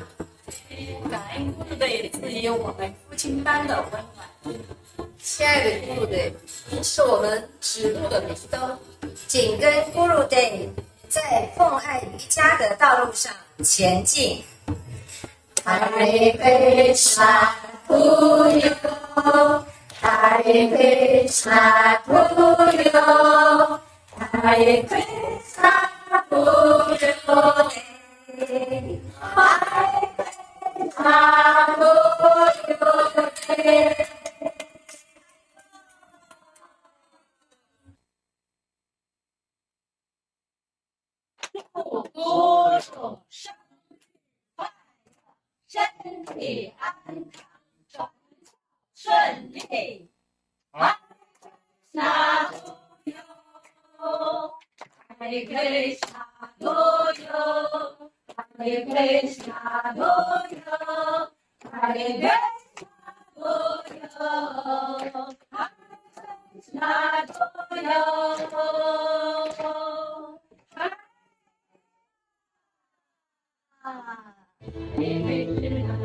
Speaker 9: 感恩 Guru 对赐予我们父亲般的温暖。
Speaker 10: 亲爱的 Guru 队，您是我们指路的明灯，紧跟 Guru 队在奉爱瑜伽的道路上前进。
Speaker 9: Hare Krishna to you. Hare Krishna to you. Hare Krishna to you. Hare Krishna to you. Hare Krishna, Goyo. Hare Krishna, Goyo. Hare Krishna, Goyo. Hare Krishna, Goyo. Hare Krishna, Hare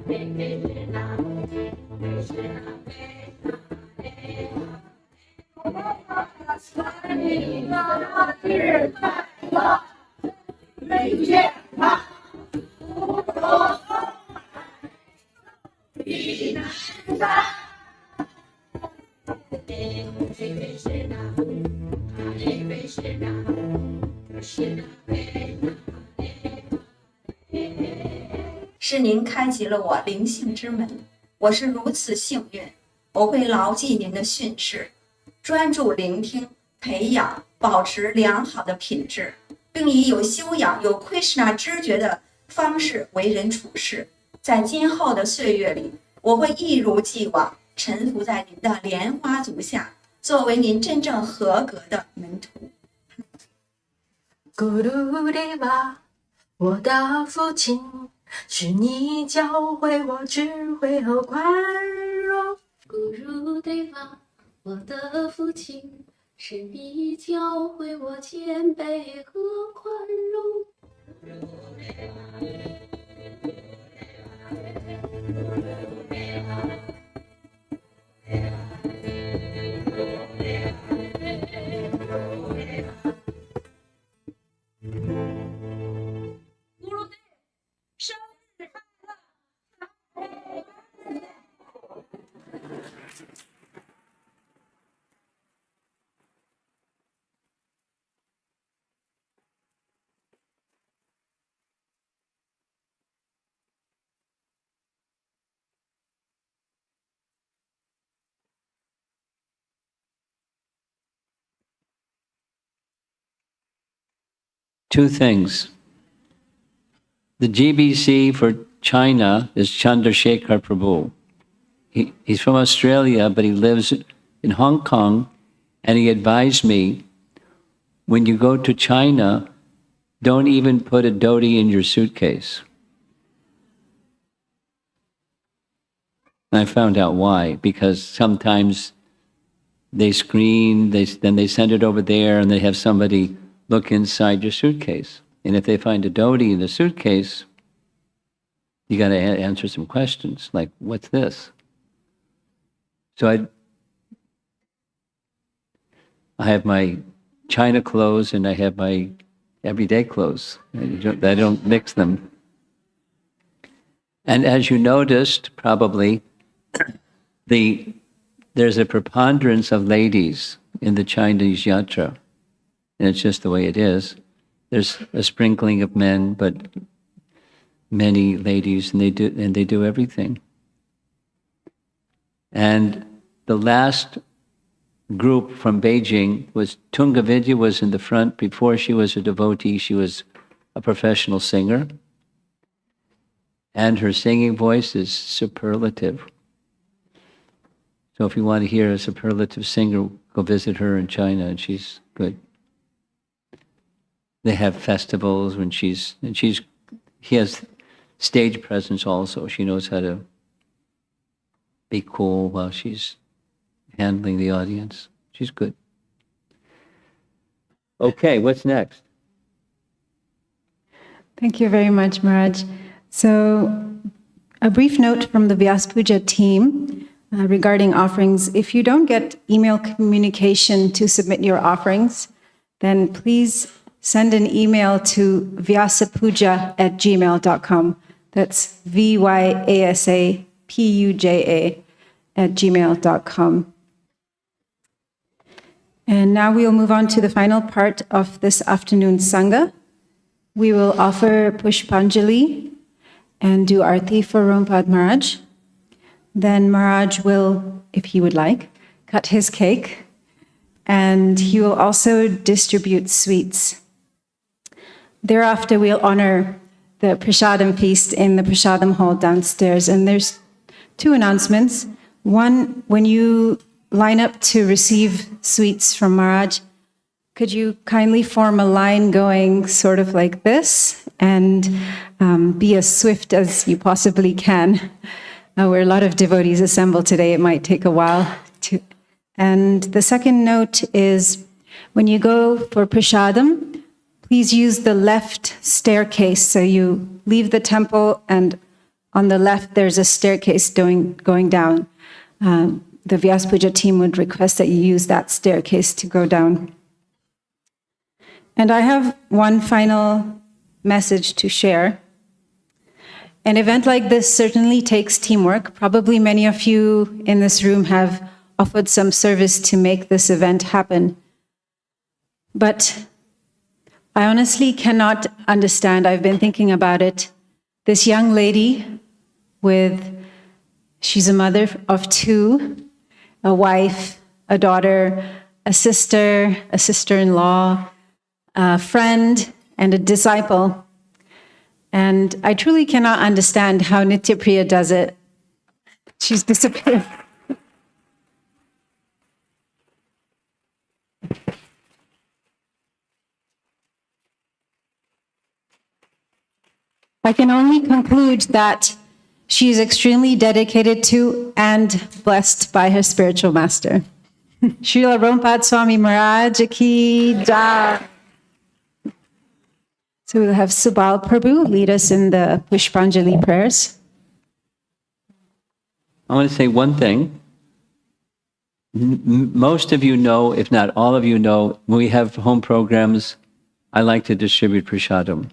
Speaker 9: Krishna, Krishna Krishna, Hare Swami, Krishna 是您开启了我灵性之门，我是如此幸运，我会牢记您的训示，专注聆听，培养，保持良好的品质，并以有修养、有 Krishna 知觉的方式为人处事。在今后的岁月里，我会一如既往臣服在您的莲花足下，作为您真正合格的门徒。
Speaker 11: Gurudeva，我的父亲，是你教会我智慧和宽容。
Speaker 12: Gurudeva，我的父亲，是你教会我谦卑和宽容。
Speaker 1: Two things. The GBC for China is Chandrasekhar Prabhu. He's from Australia, but he lives in Hong Kong, and he advised me, when you go to China, don't even put a dhoti in your suitcase. And I found out why, because sometimes they screen, then they send it over there, and they have somebody look inside your suitcase. And if they find a dhoti in the suitcase, you got to answer some questions, like, what's this? So I have my China clothes and I have my everyday clothes. I don't mix them. And as you noticed, probably, there's a preponderance of ladies in the Chinese yatra. And it's just the way it is. There's a sprinkling of men, but many ladies, and they do everything. And the last group from Beijing was Tunga Vidya was in the front. Before she was a devotee, she was a professional singer. And her singing voice is superlative. So if you want to hear a superlative singer, go visit her in China, and she's good. They have festivals when she has stage presence also. She knows how to be cool while she's handling the audience. She's good. Okay, what's next?
Speaker 2: Thank you very much, Maharaj. So, a brief note from the Vyasa Puja team regarding offerings. If you don't get email communication to submit your offerings, then please send an email to vyasapuja@gmail.com. That's vyasapuja@gmail.com. And now we'll move on to the final part of this afternoon's Sangha. We will offer Pushpanjali and do Arti for Romapada Maharaj. Then Maharaj will, if he would like, cut his cake, and he will also distribute sweets. Thereafter, we'll honor the Prasadam feast in the Prasadam hall downstairs. And there's two announcements. One, when you line up to receive sweets from Maharaj, could you kindly form a line going sort of like this and be as swift as you possibly can? We're a lot of devotees assembled today. It might take a while to. And the second note is when you go for prasadam, please use the left staircase. So you leave the temple, and on the left there's a staircase going down. The Vyasa Puja team would request that you use that staircase to go down. And I have one final message to share. An event like this certainly takes teamwork. Probably many of you in this room have offered some service to make this event happen. But I honestly cannot understand. I've been thinking about it. This young lady she's a mother of two, a wife, a daughter, a sister-in-law, a friend, and a disciple. And I truly cannot understand how Nityapriya does it. She's disappeared. I can only conclude that she is extremely dedicated to and blessed by her spiritual master. Srila Romapada Swami Maharaj ki jai. So we'll have Subal Prabhu lead us in the Pushpanjali prayers.
Speaker 1: I want to say one thing. Most of you know, if not all of you know, when we have home programs, I like to distribute prasadam.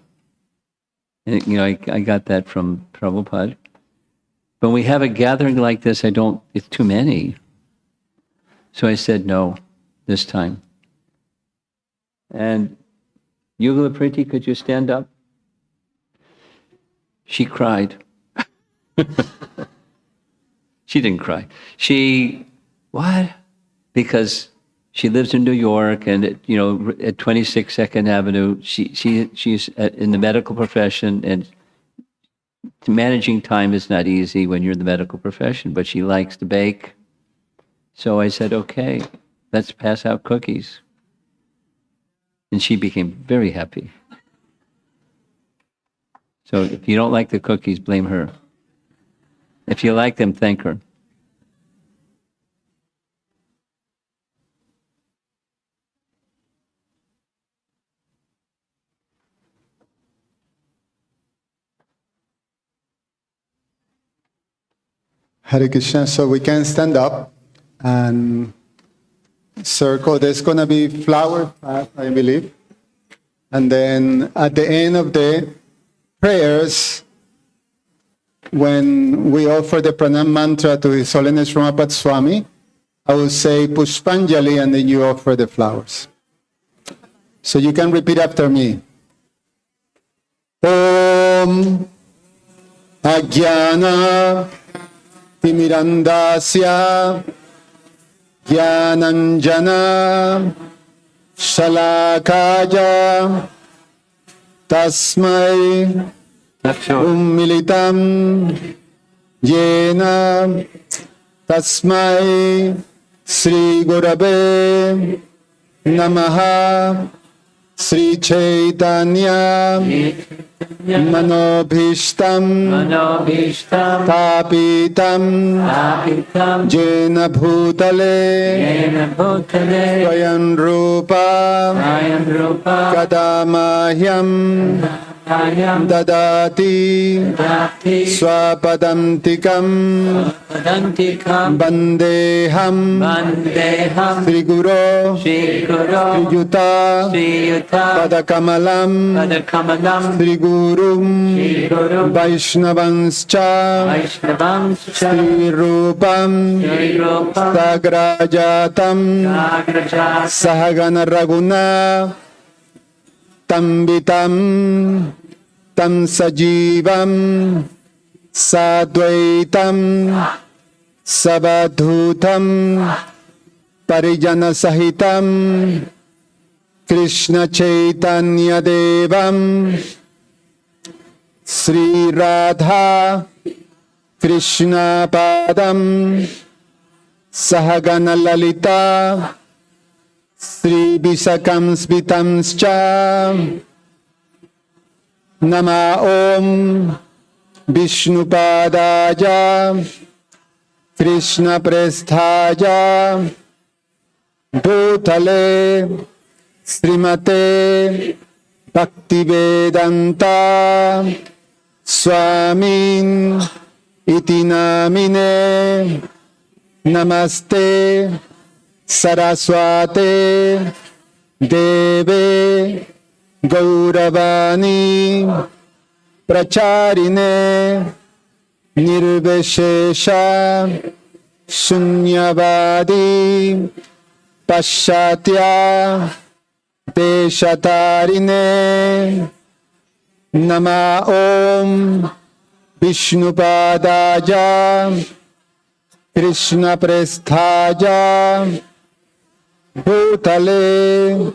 Speaker 1: And, I got that from Prabhupada. When we have a gathering like this, it's too many. So I said no this time. And Yugala Priti, could you stand up? She cried. She didn't cry. What? Because she lives in New York, and at 26 Second Avenue, she's in the medical profession, and managing time is not easy when you're in the medical profession, but she likes to bake. So I said, okay, let's pass out cookies. And she became very happy. So if you don't like the cookies, blame her. If you like them, thank her.
Speaker 13: Hare Krishna. So we can stand up and circle. There's going to be flower path, I believe. And then at the end of the prayers, when we offer the pranam mantra to His Holiness Romapada Swami, I will say Pushpanjali, and then you offer the flowers. So you can repeat after me. Om Ajnana Timirandasya Jnananjana Shalakaya Tasmai Ummilitam Yena Tasmai Sri Gurave Namaha Sri Chaitanya Manobhishtam Tapitam Jena Bhutale Swayam Rupa Kadamahyam Dadati Swapadantikam Bandeham Sri Guru Yuta Padakamalam Sri Gurum Vaishnavanscha Sri Rupam Sagrajatam Sahagana Raguna Tambitam Tam Sajivam Sadvaitam Sabadhutam Parijana Sahitam Krishna Chaitanya Devam Sri Radha Krishna Padam Sahagana Lalita Sri Visakam Smitamscha Nama Om Vishnupadaya Krishna Presthaja Bhutale Srimate Bhaktivedanta Swamin Iti Namine Namaste Saraswate Deve Gauravani Pracharine Nirvishesha Shunyavadi Pashatya Deshatarine Nama Om Vishnupadaya Krishna Presthaja Bhutale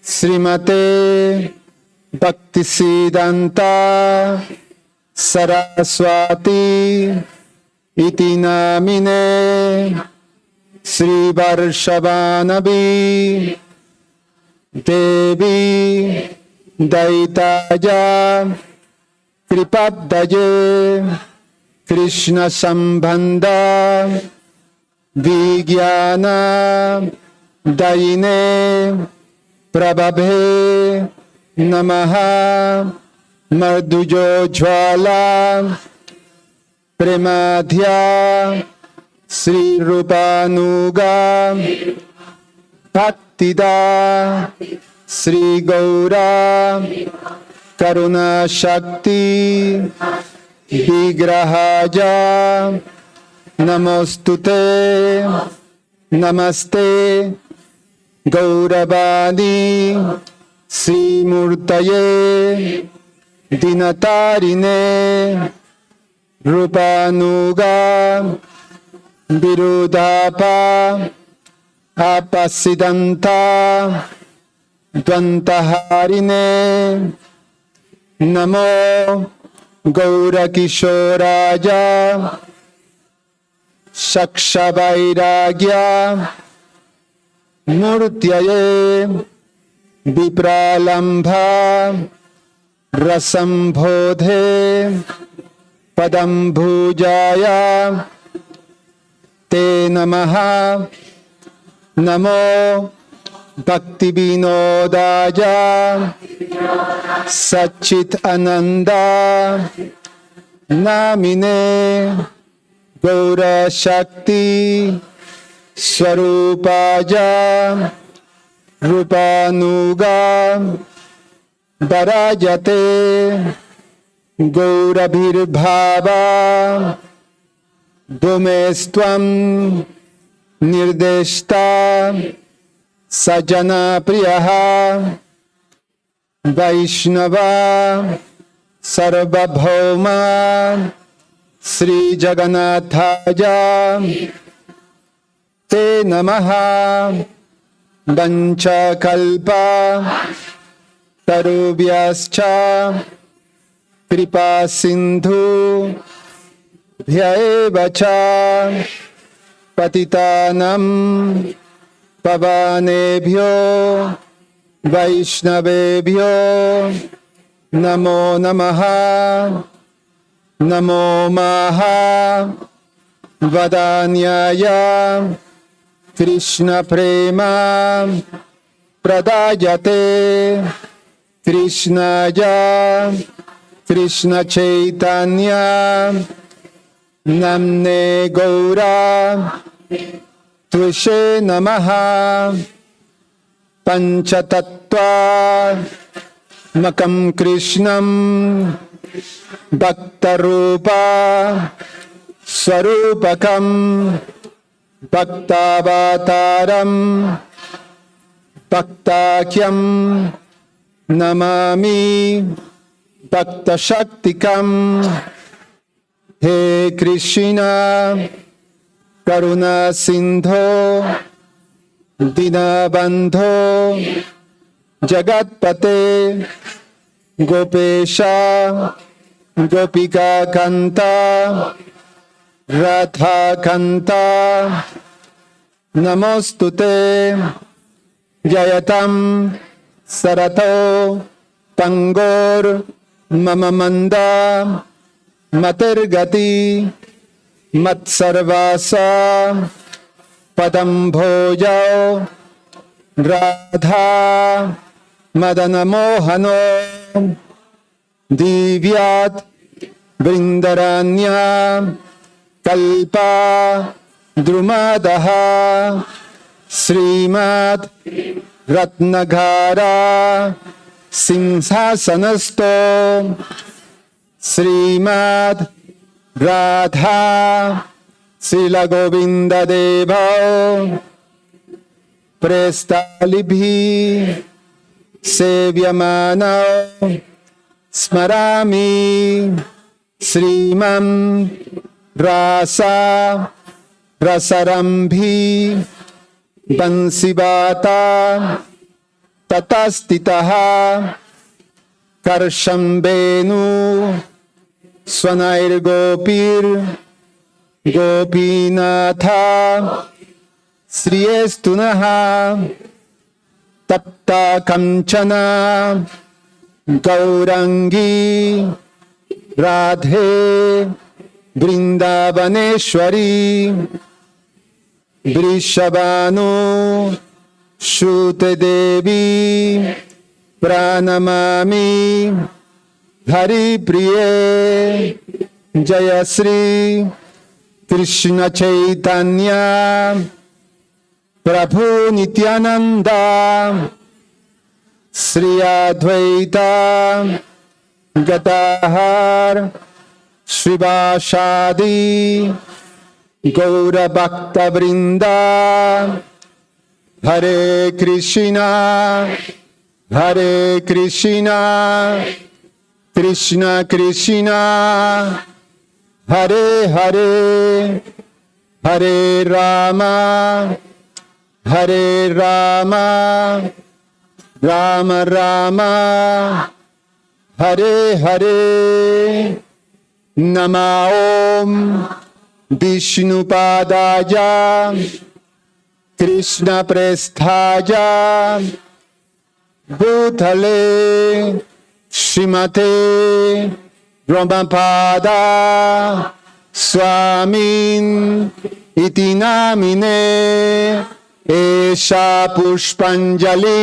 Speaker 13: Srimate Bhaktisiddhanta Saraswati Iti Namine Sri Varshavanavi Devi Daitaya Kripaddaye Krishna Sambandha Vijnana Daine Prabhabhe Namaha Mardujo Jwala Premadhya Sri Rupanuga Bhaktida Sri Gaura Karuna Shakti Vigrahaja Namostute Namaste Gauravani Sri Murtaye Dinatarine Rupanuga Virudapa Apasidanta Dvantaharine Namo Gaurakishoraya Shakshavairagya Murtyaye Vipralambha Rasambodhe Padambhujaya Te Namaha Namo Bhakti Vinodaya Satchit Ananda Namine Gaura Shakti Swarupaja Rupanuga Barajate Gaurabhirbhava Domestvam Nirdeshta Sajana Priyaha Vaishnava Sarvabhauma Sri Jaganathaja Te Namaha Vancha Kalpa Tarubhyascha Kripa Sindhu Bhyaevacha Patitanam Pavanebhyo Vaishnavebhyo Namo Namaha Namo Maha Vadanyaya Krishna Prema Pradayate Krishnaya Krishna Chaitanya Namne Gaura Tvishe Namaha Panchatattva Makam Krishnam Bhaktarupa Swarupakam Bhaktavataram Bhaktakyam Namami Bhakta Shaktikam. He Krishna Karuna Sindho Dinabandho Jagatpate Gopesha Gopika Kanta Radha Kanta Namostute Jayatam Sarato Pangor Mamamanda Matergati Matsarvasa Padam Bhojao Radha Madana Mohano Divyat Vrindaranya Kalpa Drumadaha Srimad Ratnagara Simhasanasto Srimad Radha Sila Govinda Deva Prestalibhi Sevyamana Smarami Srimam Rasa Rasarambhi Bansibata Tatastitaha Karshambenu Swanair Gopir Gopinatha Sriyestunaha Tapta Kanchana Gaurangi Radhe Vrindavaneshwari Vrishabhanu Shute Devi Pranamami Hari Priye Jaya Sri Krishna Chaitanya Prabhu Nityananda Sri Advaita Gadahar Srivashadi Gaura Bhakta Vrinda Hare Krishna Hare Krishna Krishna Krishna Hare Hare Hare Rama Hare Rama Rama Rama Hare Hare Nama Om Vishnu Padaya Krishna Presthaya Bhutale Srimate Romapada Swami Iti Namine Esha Pushpanjali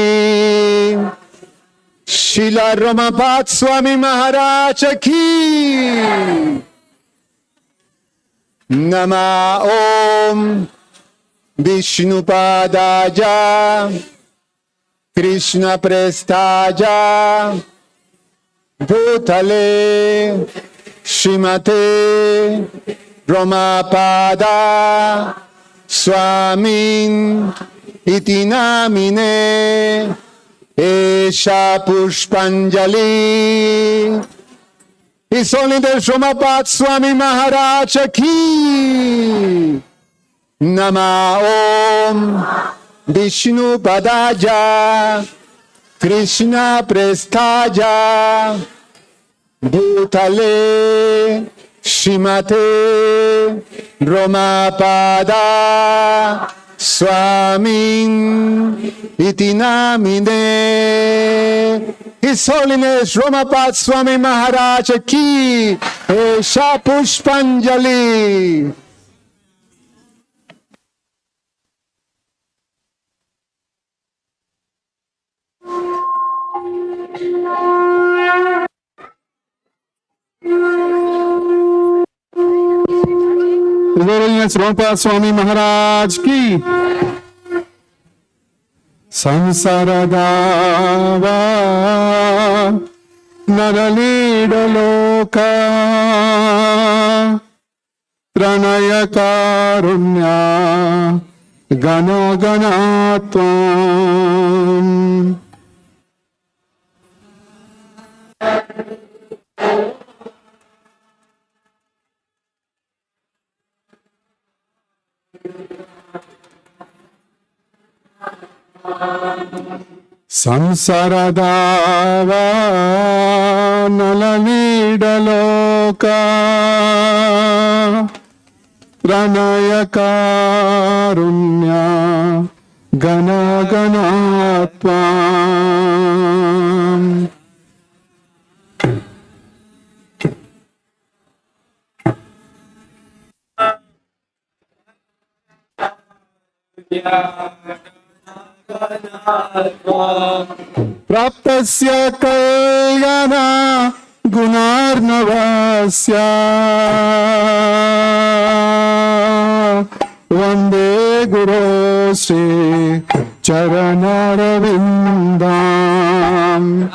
Speaker 13: Srila Romapada Swami Maharaj Ki Nama Om Vishnu Padaya Krishna Presthaya Bhutale Srimate Romapada Swami Iti Namine Esha Pushpanjali. His Holiness Romapada Swami Maharaj Ki. Nama Om Vishnu Padaya Krishna Presthaya Bhutale Srimate Romapada Swami Iti Namine. His Holiness Romapada Swami Maharaj Ki. Esha Pushpanjali. Romapada Swami Maharaj ki Samsaradava Naralidaloka Pranaya Karunya Gana Ganatvam Samsaradava Nalalidaloka Pranaya Karunya Gana Ganatvam Praptasya kalyana gunarnavasya Vande Guru Sri Charanaravindam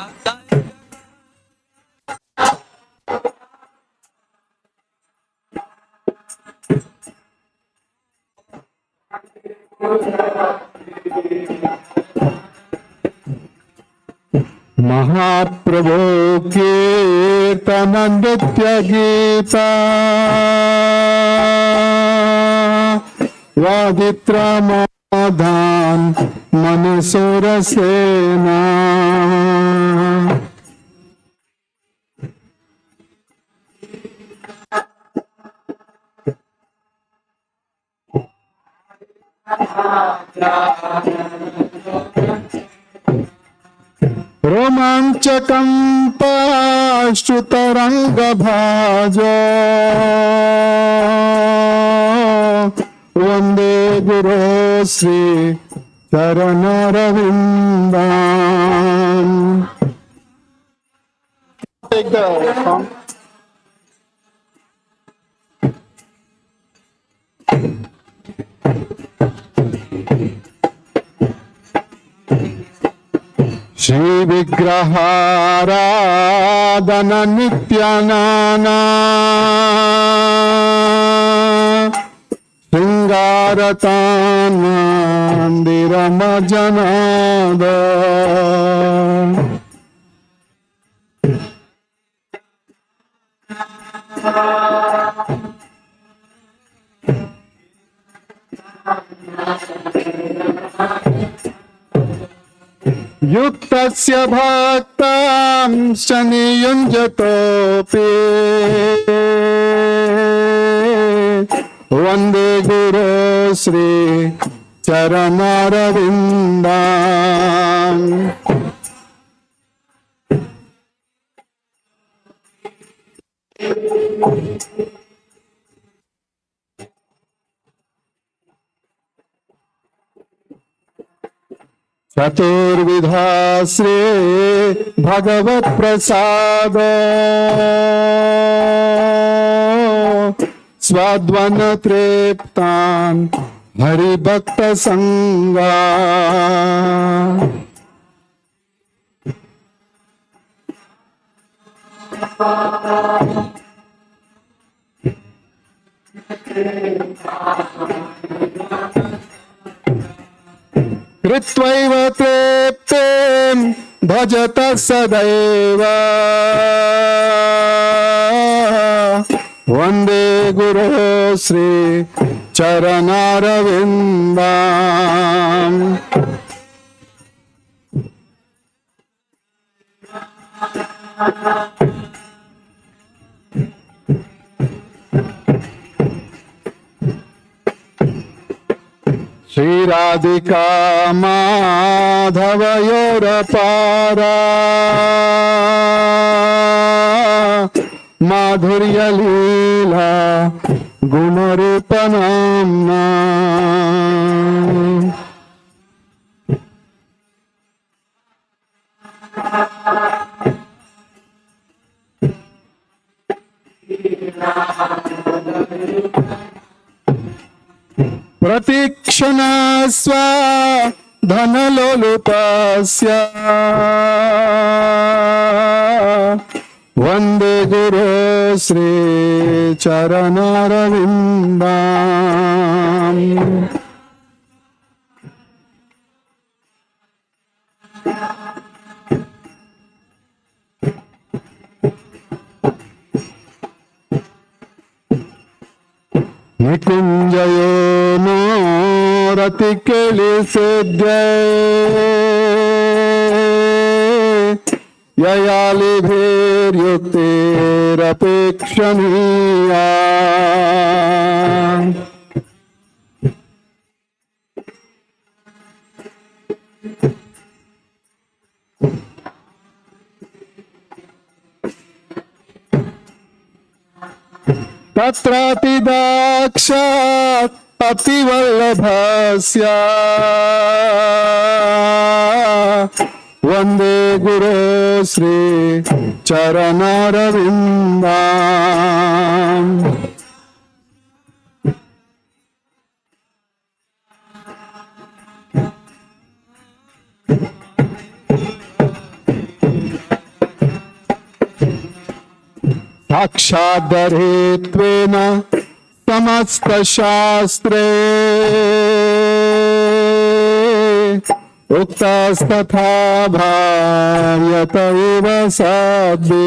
Speaker 13: Mahaprabhu Kirtana Nritya Gita Vaditra Madhan Manasura Sena Romanchakam Pashtutaranga Bhajo Vande Guru Sri Charanaravindam. Take the song. Shri Vigraharadhana Nityanana Sringaratana Mandiramajanada Yuktasya bhaktam shaniyunjatopi Vande Guru Sri Charanaravindam. Chaturvidha Sri Bhagavat Prasada Swadvana Triptan Hari Bhakta Sangha Kritvaiva treptem bhajata sadaiva Vande Guru Sri Charanaravindam. Shri Radhika Madhavayorapara Madhurya Leela Gunarupanamna
Speaker 14: प्रतीक्षणा स्वा धनलोलुपस्य वन्दे गुरो Shri चरणारविन्दाम्। निकुञ्जयो no रतिकेलिसेद्ये ययालिभिर्युक्तिरपेक्षणीया। तत्रातिदाक्षात् अतिवल्लभस्य वन्दे गुरो श्री चरणारविन्दाम्। साक्षादरेत्वेन समस्तशास्त्रे उक्तस्तथा भार्यत इव साध्ये।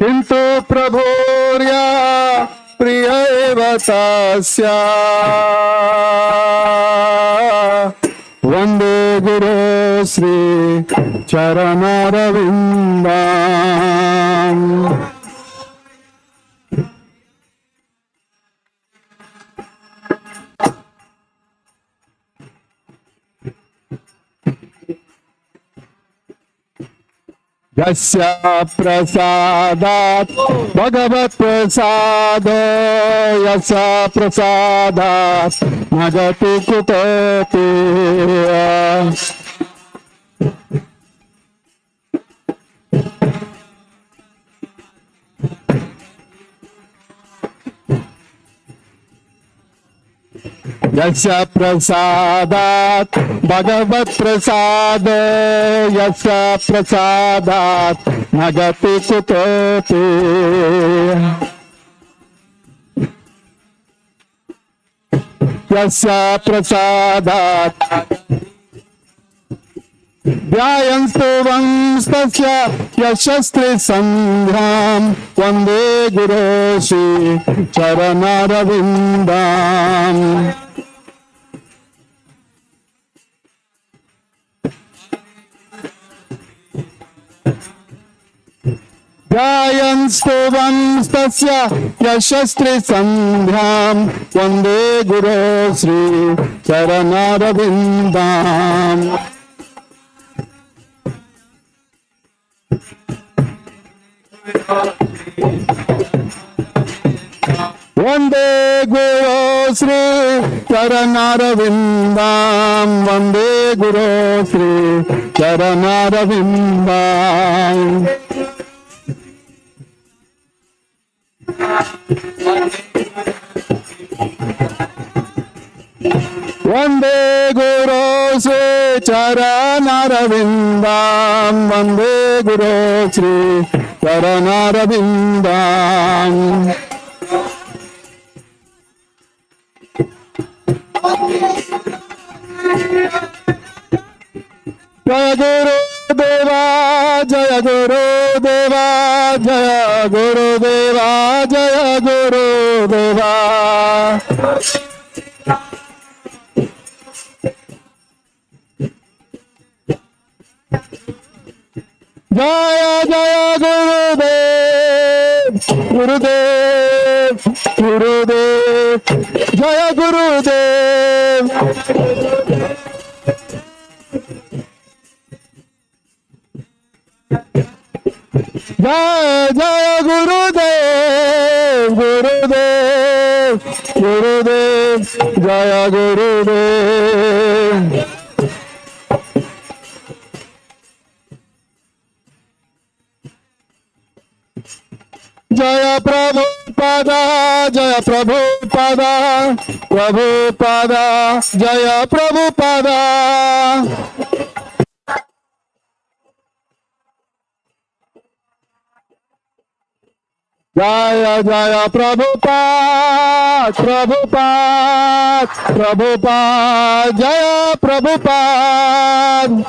Speaker 14: किन्तु प्रभोर्या प्रिय एव तस्य वन्दे गुरो श्री चरणारविन्दाम्। यस्य प्रसादात् भगवत्प्रसादो यस्य प्रसादात् न गति कुतोऽपि। यस्य प्रसादात् भगवत्प्रसादो यस्य प्रसादात् न गति कुतोऽपि। यस्य प्रसादात् ध्यायन्स्तुवंस्तस्य यशस्त्रिसन्ध्यां वन्दे गुरो श्री चरणारविन्दाम्। ध्यायन्स्तुवंस्तस्य यशस्त्रिसन्ध्यां वन्दे गुरो श्री चरणारविन्दाम्। वन्दे गुरो श्री चरणारविन्दाम्। वन्दे गुरो श्री चरणारविन्दाम्। वन्दे गुरो श्री चरणारविन्दाम्। वन्दे गुरो श्री चरणारविन्दाम्। जय गुरुदेवा जय गुरुदेवा जय गुरुदेवा जय गुरुदेवा। जय जय गुरुदेव गुरुदेव गुरुदेव जय गुरुदेव। जय जय गुरुदेव गुरुदेव Gurudev, Jaya Gurudev. Jaya Prabhupada, Jaya Prabhupada, Prabhupada, Jaya Prabhupada. Jaya Jaya Prabhupada, Prabhupada, Prabhupada, Jaya Prabhupada.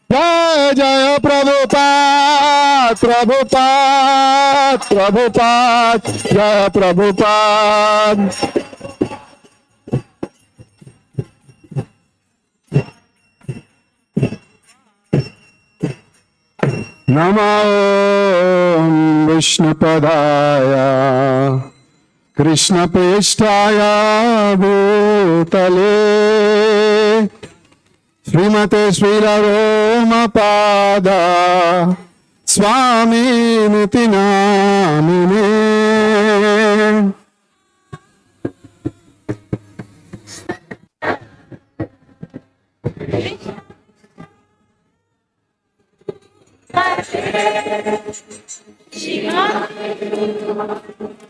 Speaker 14: Jaya Jaya Prabhupada, Prabhupada, Prabhupada, Jaya Prabhupada. Namo Vishnupadaya Krishna Peshtaya Bhutale Srimate Srila Romapada Swami Niti Namine.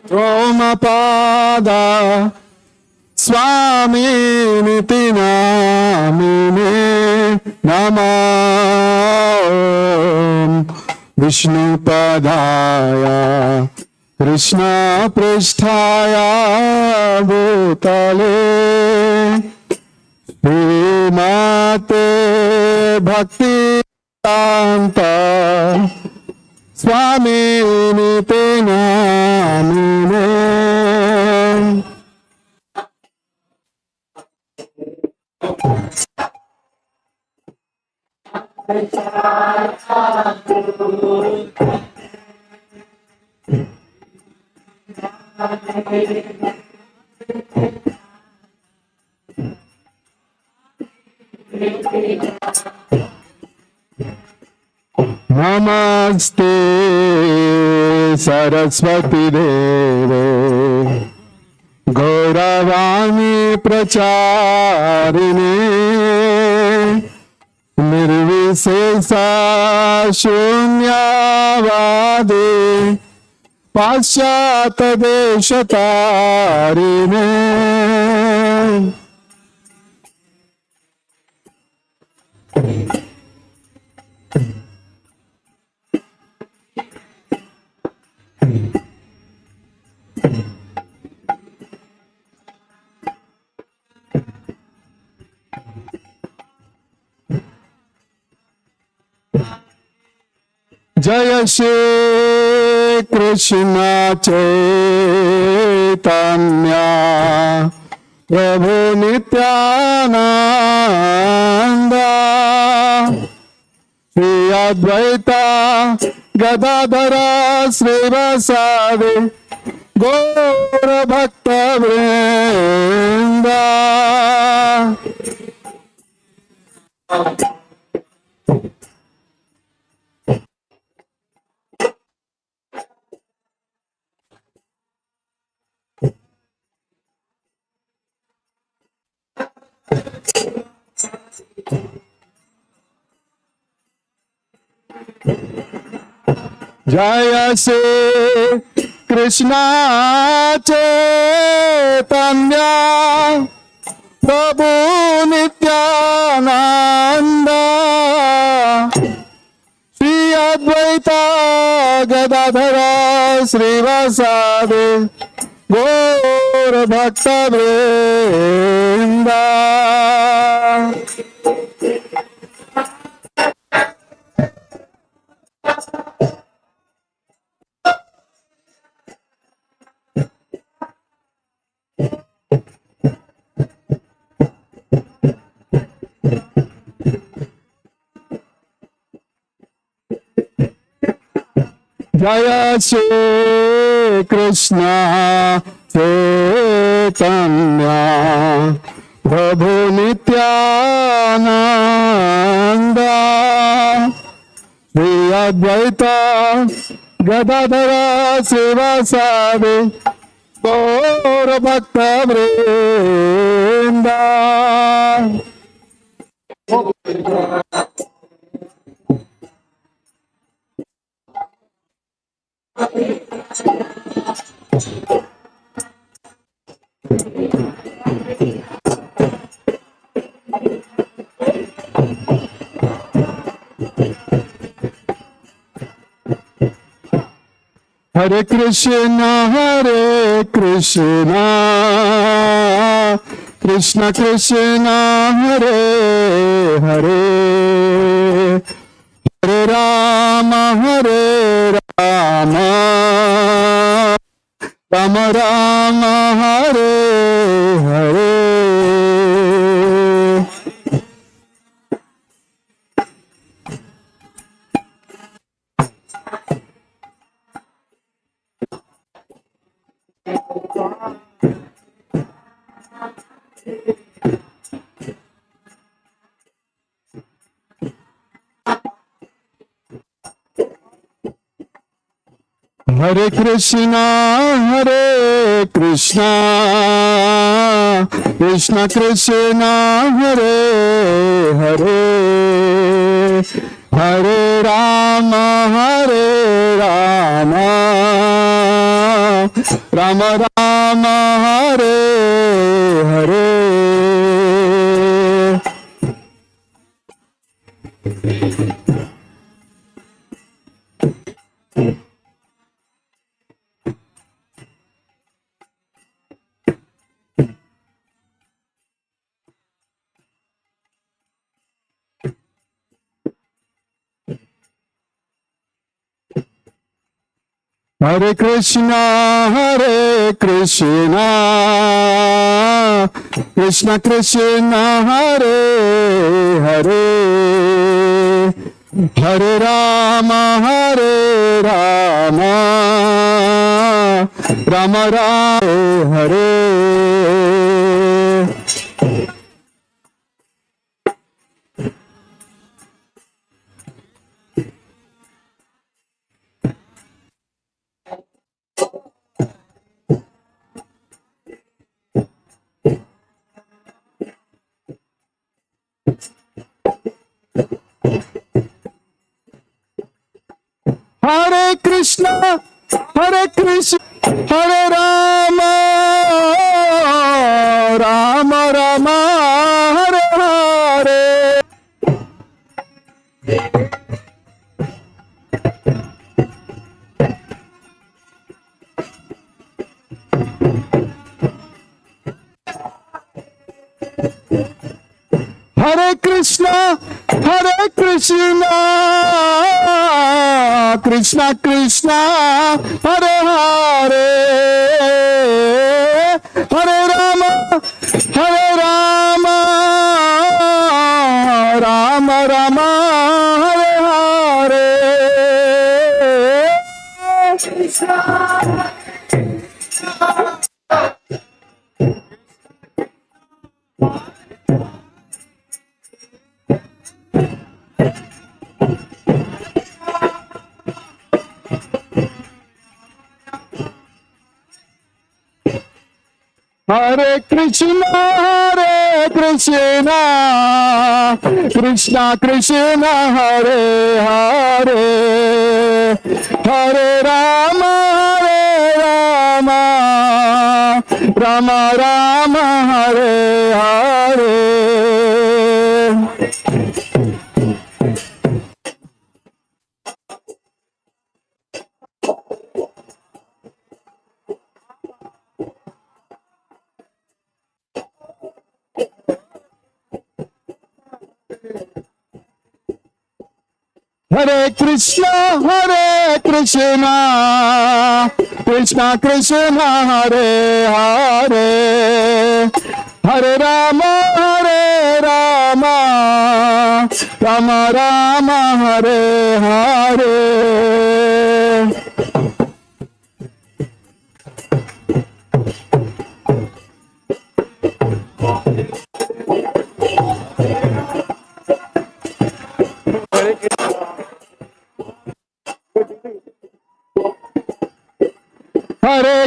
Speaker 14: Romapada Swami Niti Namine. Namo Vishnupadaya Krishna Presthaya Bhutale Srimate Bhakti Tanta Swami Niti Namine. Namaste Saraswati Deve Gauravani Pracharine Nirvisesa Shunyavadi Paschata Deshatarine. Jaya Shri Krishna Chaitanya Prabhu Nityananda Shri Advaita Gadadhara Srivasadi Gaura Bhakta Vrinda. Jaya Shri Krishna Chaitanya Prabhu Nityananda Shri Advaita Gadadhara Srivasadi Gaura Bhakta Vrinda. Jaya Shri Krishna Chaitanya Prabhu Nityananda Shri Advaita Gadadhara Srivasadi Gaura Bhakta Vrinda. Hare Krishna, Krishna Krishna, Hare Hare, Hare Rama, Rama Rama, Hare Hare. Hare Krishna, Krishna Krishna, Hare Hare, Hare Rama, Rama Rama, Hare Hare. Hare Krishna, Krishna Krishna, Hare Hare, Hare Rama, Rama Rama, Hare. Hare Krishna, Hare Rama, Rama Rama, Hare Hare. Hare Krishna, Krishna Krishna, Hare Hare, Hare Rama, Rama Rama, Hare Hare. Hare Krishna, Krishna Krishna, Hare Hare, Hare Rama, Rama Rama, Hare Hare. Hare Krishna, Krishna Krishna, Hare Hare, Hare Rama, Rama Rama, Hare Hare.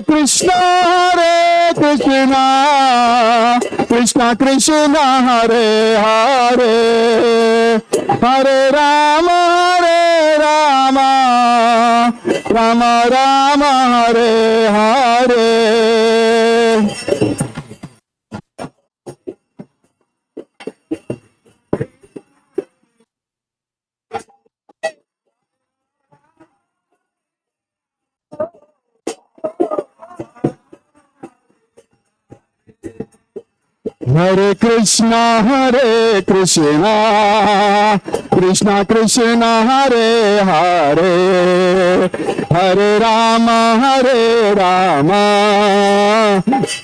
Speaker 14: Krishna, Krishna Krishna, Hare Hare, Hare Rama, Rama Rama, Hare Hare. Hare Krishna, Krishna Krishna, Hare Hare, Hare Rama,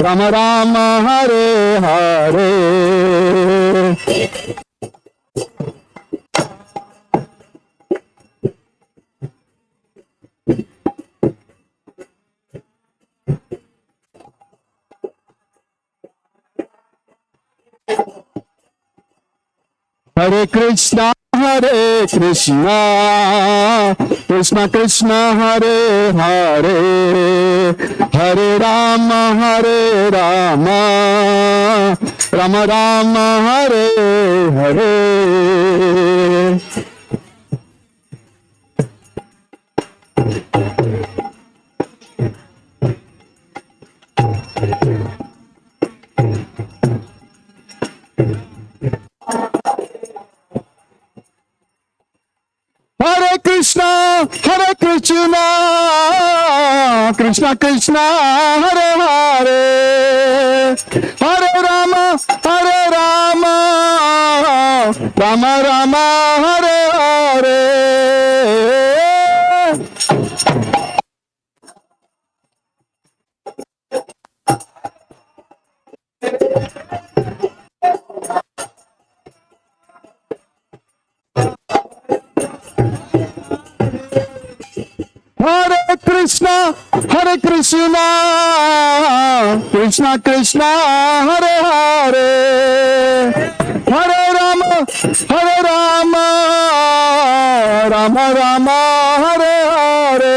Speaker 14: Rama Rama, Hare Hare. Hare Krishna, Krishna Krishna, Hare Hare, Hare Rama, Rama Rama, Hare Hare. Hare Krishna, Krishna Krishna, Hare Hare, Hare Rama, Rama Rama, Hare Hare. Hare Krishna, Krishna Krishna, Hare Hare, Hare Rama, Rama Rama, Hare Hare.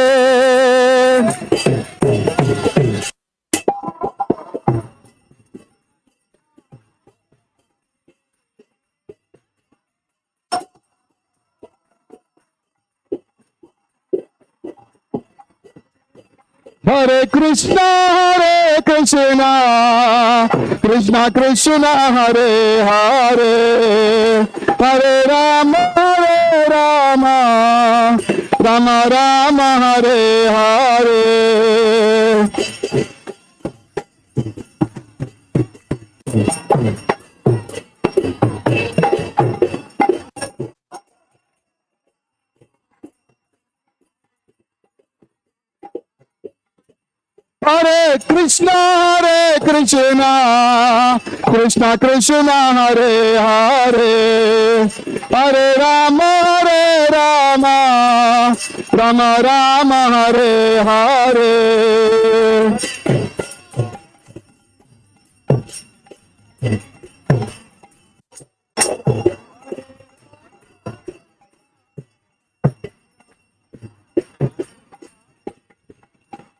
Speaker 14: Hare Krishna, Krishna Krishna, Hare Hare, Hare Rama, Rama Rama, Hare Hare. Hare Krishna, Krishna Krishna, Hare Hare, Hare Rama, Rama Rama, Hare Hare.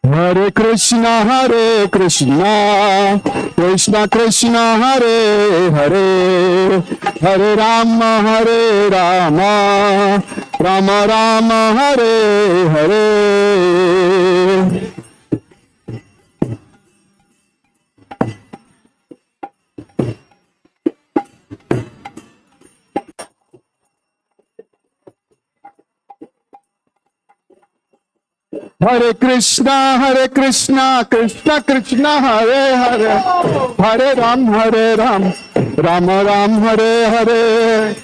Speaker 14: Hare Krishna, Krishna Krishna, Hare Hare, Hare Rama, Rama Rama, Hare Hare. Hare Krishna, Krishna Krishna, Hare Hare, Hare Ram, Rama Ram, Hare Hare.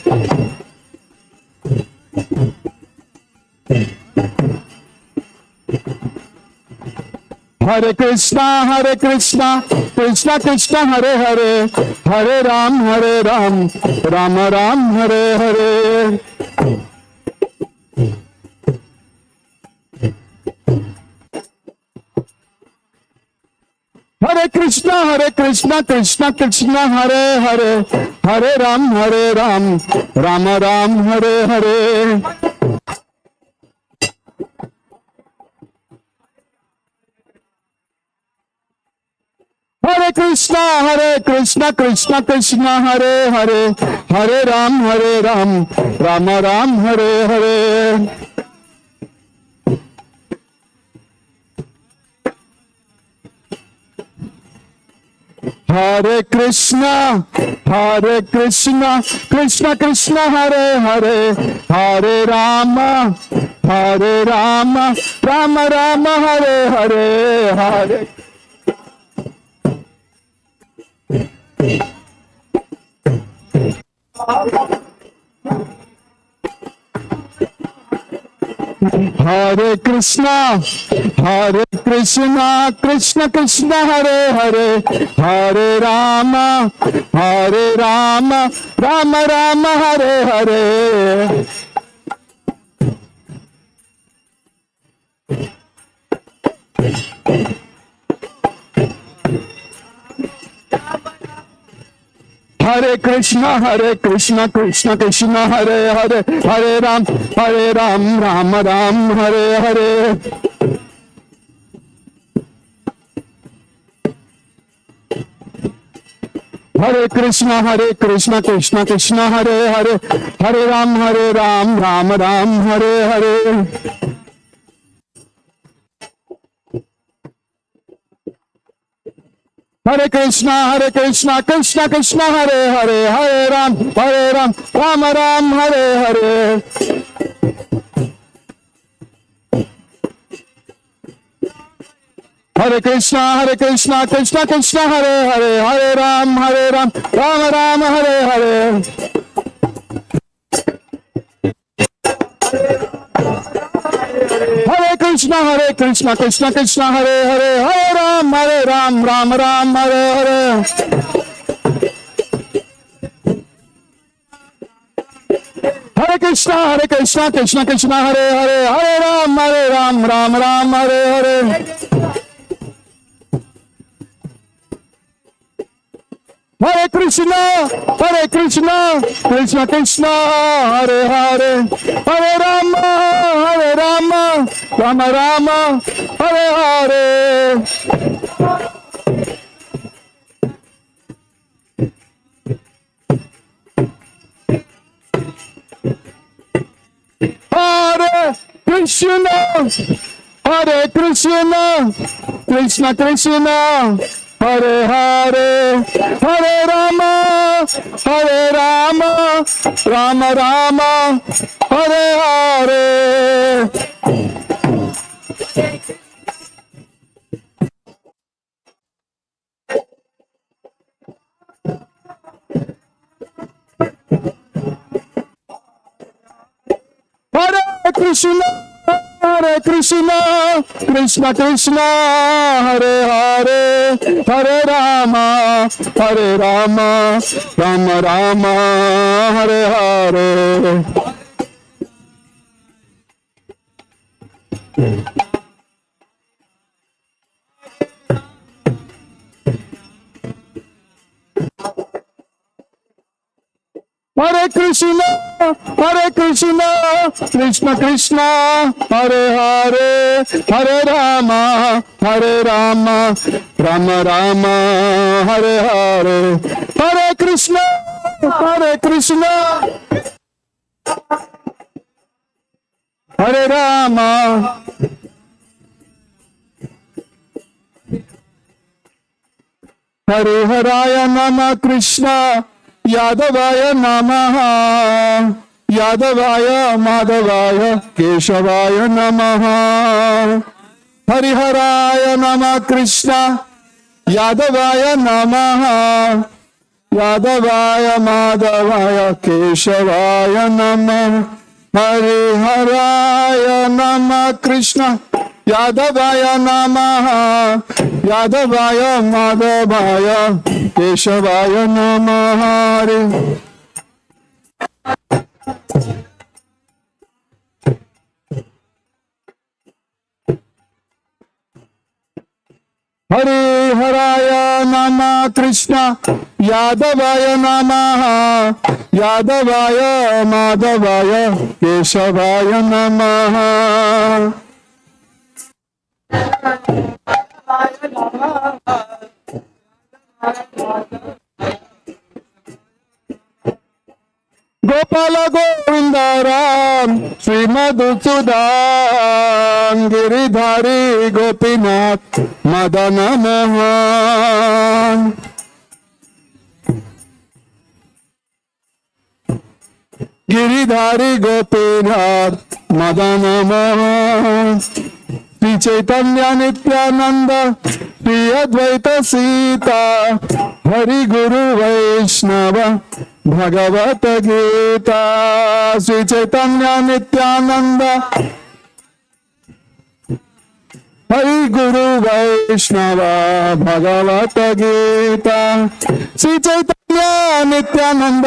Speaker 14: Hare Krishna, Krishna Krishna, Hare Hare, Hare Ram, Rama Ram, Hare Hare. Hare Krishna, Krishna Krishna, Hare Hare, Hare Ram, Rama Ram, Hare Hare. Krishna Krishna Hare Hare, Hare Ram, Rama Ram, Hare Hare. Hare Krishna, Krishna Krishna Hare Hare, Hare Rama, Rama Rama, Hare Hare, Hare. Hare Krishna, Krishna Krishna Hare Hare, Hare Rama, Rama Rama, Hare Hare. Hare Krishna, Krishna Krishna Hare Hare, Hare Ram, Rama Ram, Hare Hare. Hare Krishna, Krishna Krishna Hare Hare, Hare Ram, Rama Ram, Hare Hare. Hare Krishna, Krishna Krishna Hare Hare, Hare Ram, Rama Ram, Hare Hare. Hare Krishna, Krishna Krishna Hare Hare, Hare Ram, Rama Ram, Hare Hare. Hare Krishna, Krishna Hare Hare, Hare Ram, Rama Ram, Hare Hare. Hare Krishna, Krishna Hare Hare, Hare Ram, Rama Ram, Hare Hare. Hare Krishna, Krishna Krishna Hare Hare, Hare Rama, Rama Rama, Hare Hare. Hare Krishna, Krishna Krishna Hare Hare, Hare Rama, Rama Rama, Hare Hare. Hare Krishna, Krishna Krishna Hare Hare, Hare Rama, Rama Rama, Hare Hare. Hare Krishna, Krishna Krishna, Hare Hare, Hare Rama, Rama Rama, Hare Hare. Hare Krishna, Hare Rama. Hare Haraya Nama Krishna, Yadavaya Namaha, Yadavaya Madhavaya Keshavaya Namaha. Hariharaya Nama Krishna, Yadavaya Namaha, Yadavaya Madhavaya Keshavaya Namaha. Hariharaya Nama Krishna, Yadavaya Namaha, Yadavaya Madhavaya Keshavaya Namaha. Hare Haraya Nama Krishna, Yadavaya Namaha, Yadavaya Madhavaya Keshavaya Namaha. Gopal Govind Ram Shri Madhusudan Giridhari Gopinath Madan Mohan Giridhari Gopinath Madan Mohan Shri Chaitanya Nityanand Shri Advaita Sita Hari गुरु वैष्णव भगवत गीता श्री चैतन्य नित्यानंद हरि गुरु वैष्णव भगवत गीता श्री चैतन्य नित्यानंद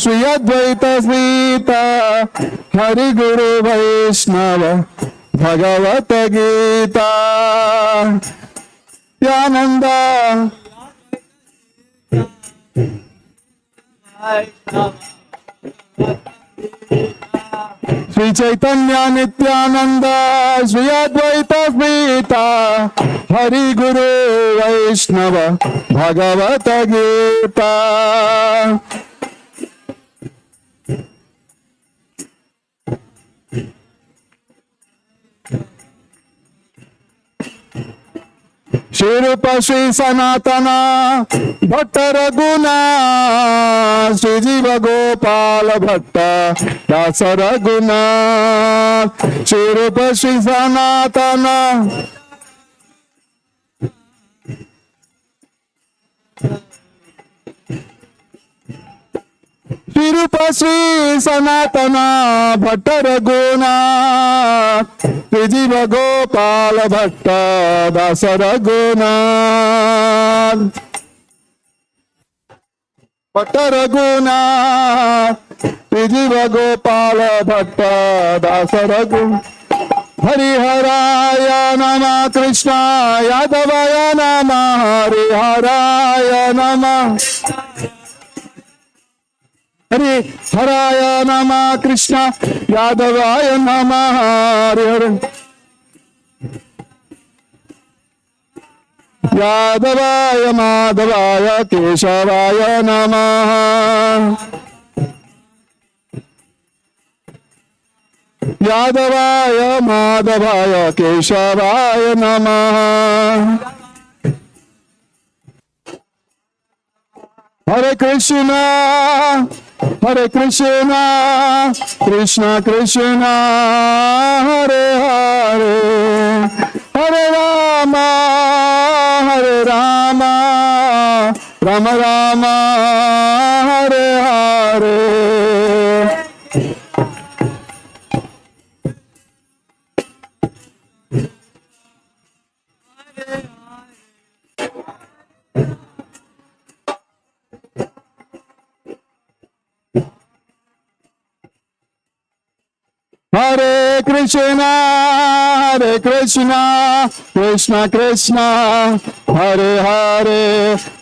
Speaker 14: श्री अद्वैत सीता हरि गुरु वैष्णव भगवत गीता नित्यानंद श्री चैतन्य नित्यानंद श्री अद्वैत सीता हरि गुरु वैष्णव भगवत गीता श्री रूप श्री सनातन भट्ट रघुना श्री जीव गोपाल भट्ट दास रघुना श्री रूप श्री सनातन श्री रूप श्री सनातन भट्ट रघुनाथ श्री जीव गोपाल भट्ट दास रघुनाथ भट्ट रघुनाथ श्री जीव गोपाल भट्ट दास रघुनाथ हरिहराय नमः कृष्ण यादवाय नमः हरिहराय नमः हरे हराय नमः कृष्ण यादवाय नमः हरे हरे यादवाय माधवाय केशवाय नमः यादवाय माधवाय केशवाय नमः हरे Krishna Krishna Krishna Hare Hare Hare Ram Ram Ram Hare Hare Hare Krishna Krishna Krishna Hare Hare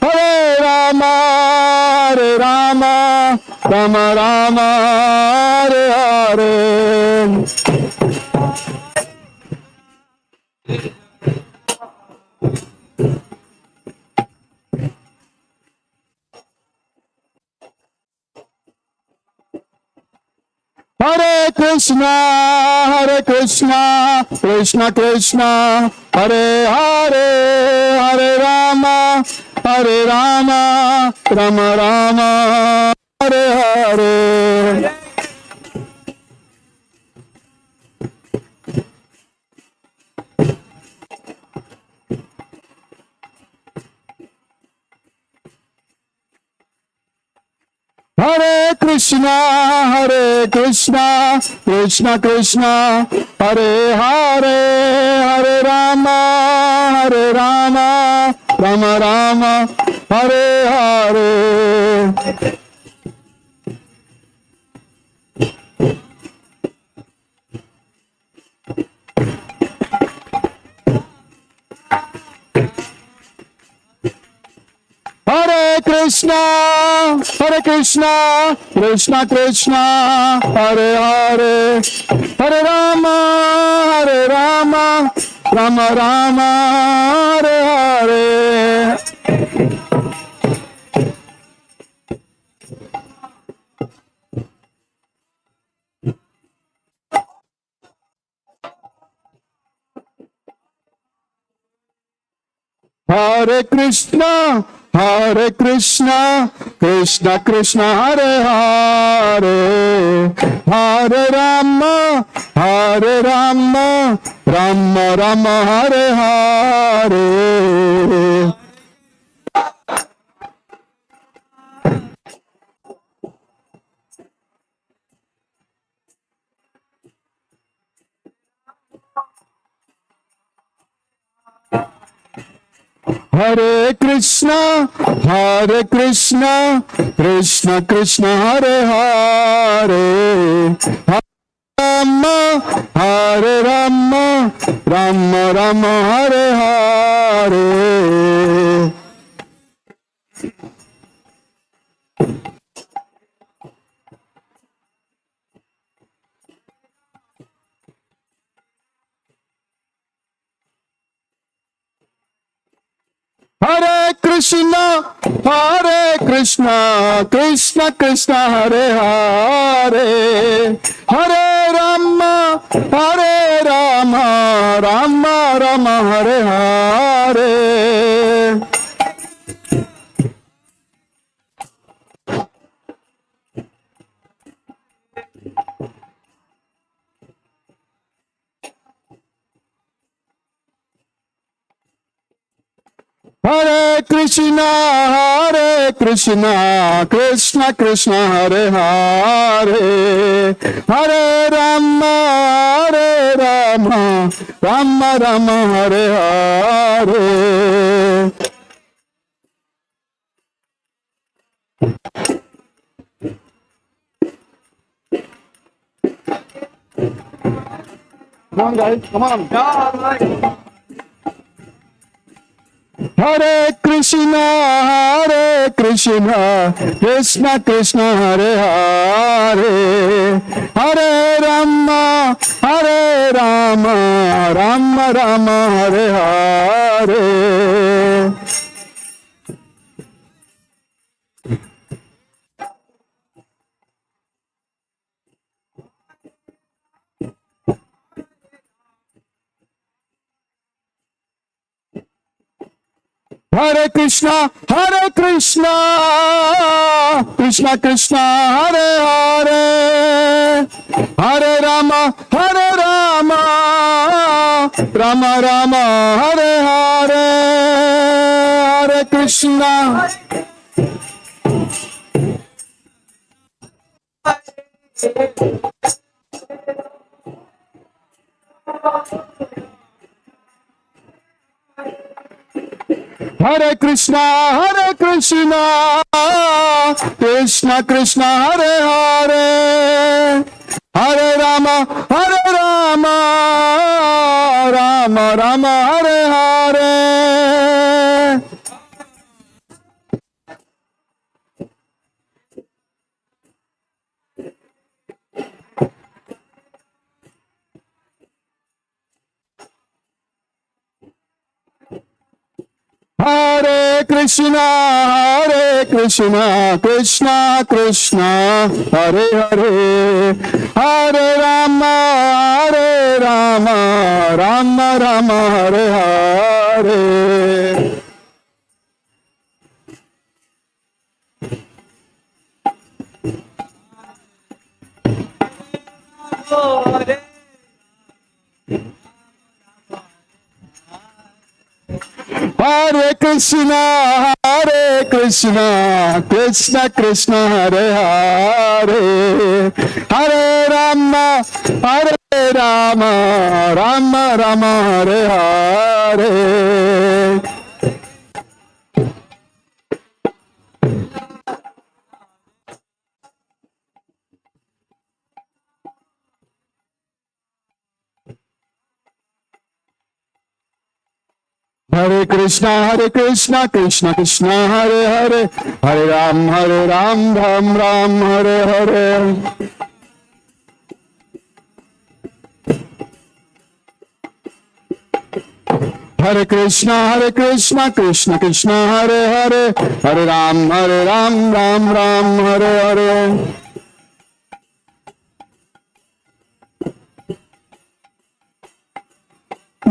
Speaker 14: Hare Ram Ram Ram Hare Hare Hare Krishna Krishna Krishna Hare Hare Hare Ram Ram Ram Hare Hare Hare Krishna Krishna Krishna Hare Hare Hare Ram Ram Ram Hare Hare Hare Krishna Krishna Krishna Hare Hare Hare Ram Ram Ram Hare Hare Hare Krishna, Krishna Krishna, Hare Hare, Hare Rama, Rama Rama, Hare Hare. Hare Krishna, Krishna Krishna, Hare Hare, Hare Rama, Rama Rama, Hare Hare. Hare Krishna, Krishna Krishna, Hare Hare, Hare Rama, Rama Rama, Hare Hare. Hare Krishna, Krishna Krishna, Hare Hare, Hare Rama, Rama Rama, Hare Hare. Come on, guys, come on. Hare Krishna, Krishna Krishna, Hare Hare, Hare Rama, Rama Rama, Hare Hare. Hare Krishna, Krishna Krishna, Hare Hare, Hare Rama, Rama Rama, Hare Hare, Hare Krishna. Hare Krishna, Krishna Krishna, Hare Hare, Hare Rama, Rama Rama, Hare Hare. Hare Krishna, Krishna Krishna, Hare Hare, Hare Rama, Rama Rama, Hare Hare. Hare Krishna, Krishna Krishna, Hare Hare, Hare Rama, Rama Rama, Hare Hare. Hare Krishna, Krishna Krishna, Hare Hare, Hare Ram, Ram Ram, Hare Hare. Hare Krishna, Krishna Krishna, Hare Hare, Hare Ram, Ram Ram, Hare Hare.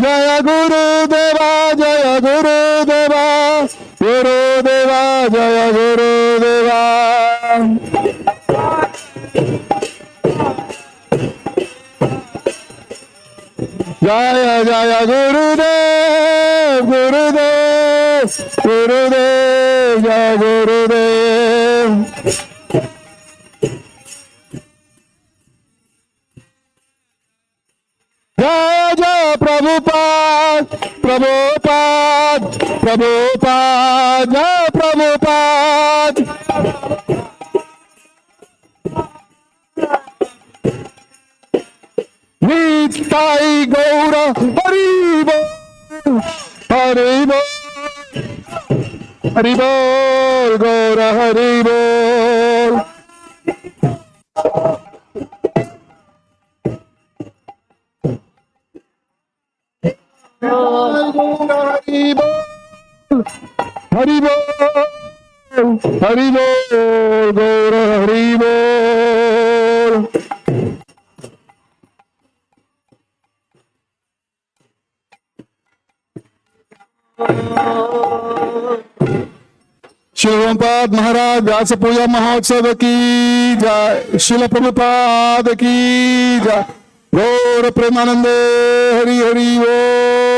Speaker 14: जय गुरुदेवा जय गुरुदेवा गुरुदेवा जय गुरुदेवा जय जय गुरुदेव गुरुदेव गुरुदेव जय गुरुदेव जय जय प्रभुपाद प्रभुपाद प्रभुपाद जय प्रभुपाद निताई गौर हरि बोल हरि बोल हरि बोल गौर हरि बोल हरि बोल हरि बोल हरि बोल गौर हरि बोल श्री रोमपाद महाराज व्यास पूजा महोत्सव की जय शिल प्रभुपाद की जय गौर प्रेमानंदे हरि हरि बोल